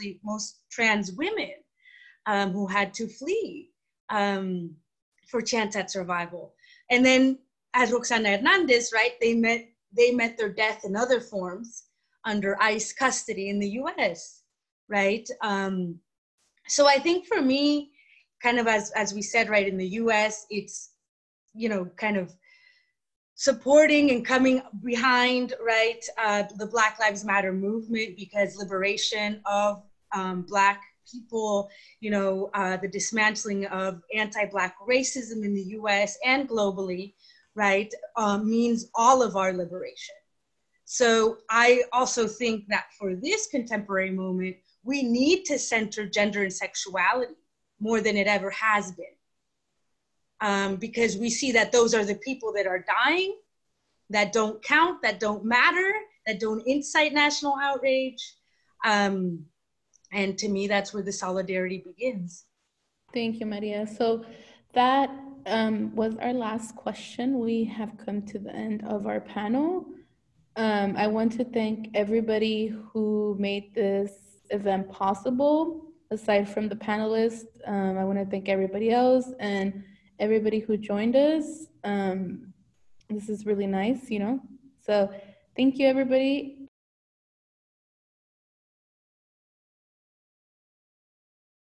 trans women who had to flee for chance at survival. And then, as Roxana Hernandez, right, they met their death in other forms under ICE custody in the US, right? So I think for me, kind of as we said, right, in the US, it's, kind of supporting and coming behind, right, the Black Lives Matter movement, because liberation of Black people, the dismantling of anti-Black racism in the US and globally, right, means all of our liberation. So I also think that for this contemporary moment, we need to center gender and sexuality more than it ever has been. because we see that those are the people that are dying, that don't count, that don't matter, that don't incite national outrage. And to me, that's where the solidarity begins.
Thank you, Maria. So that was our last question. We have come to the end of our panel. I want to thank everybody who made this event possible. Aside from the panelists, I want to thank everybody else and everybody who joined us. This is really nice, you know. So thank you, everybody.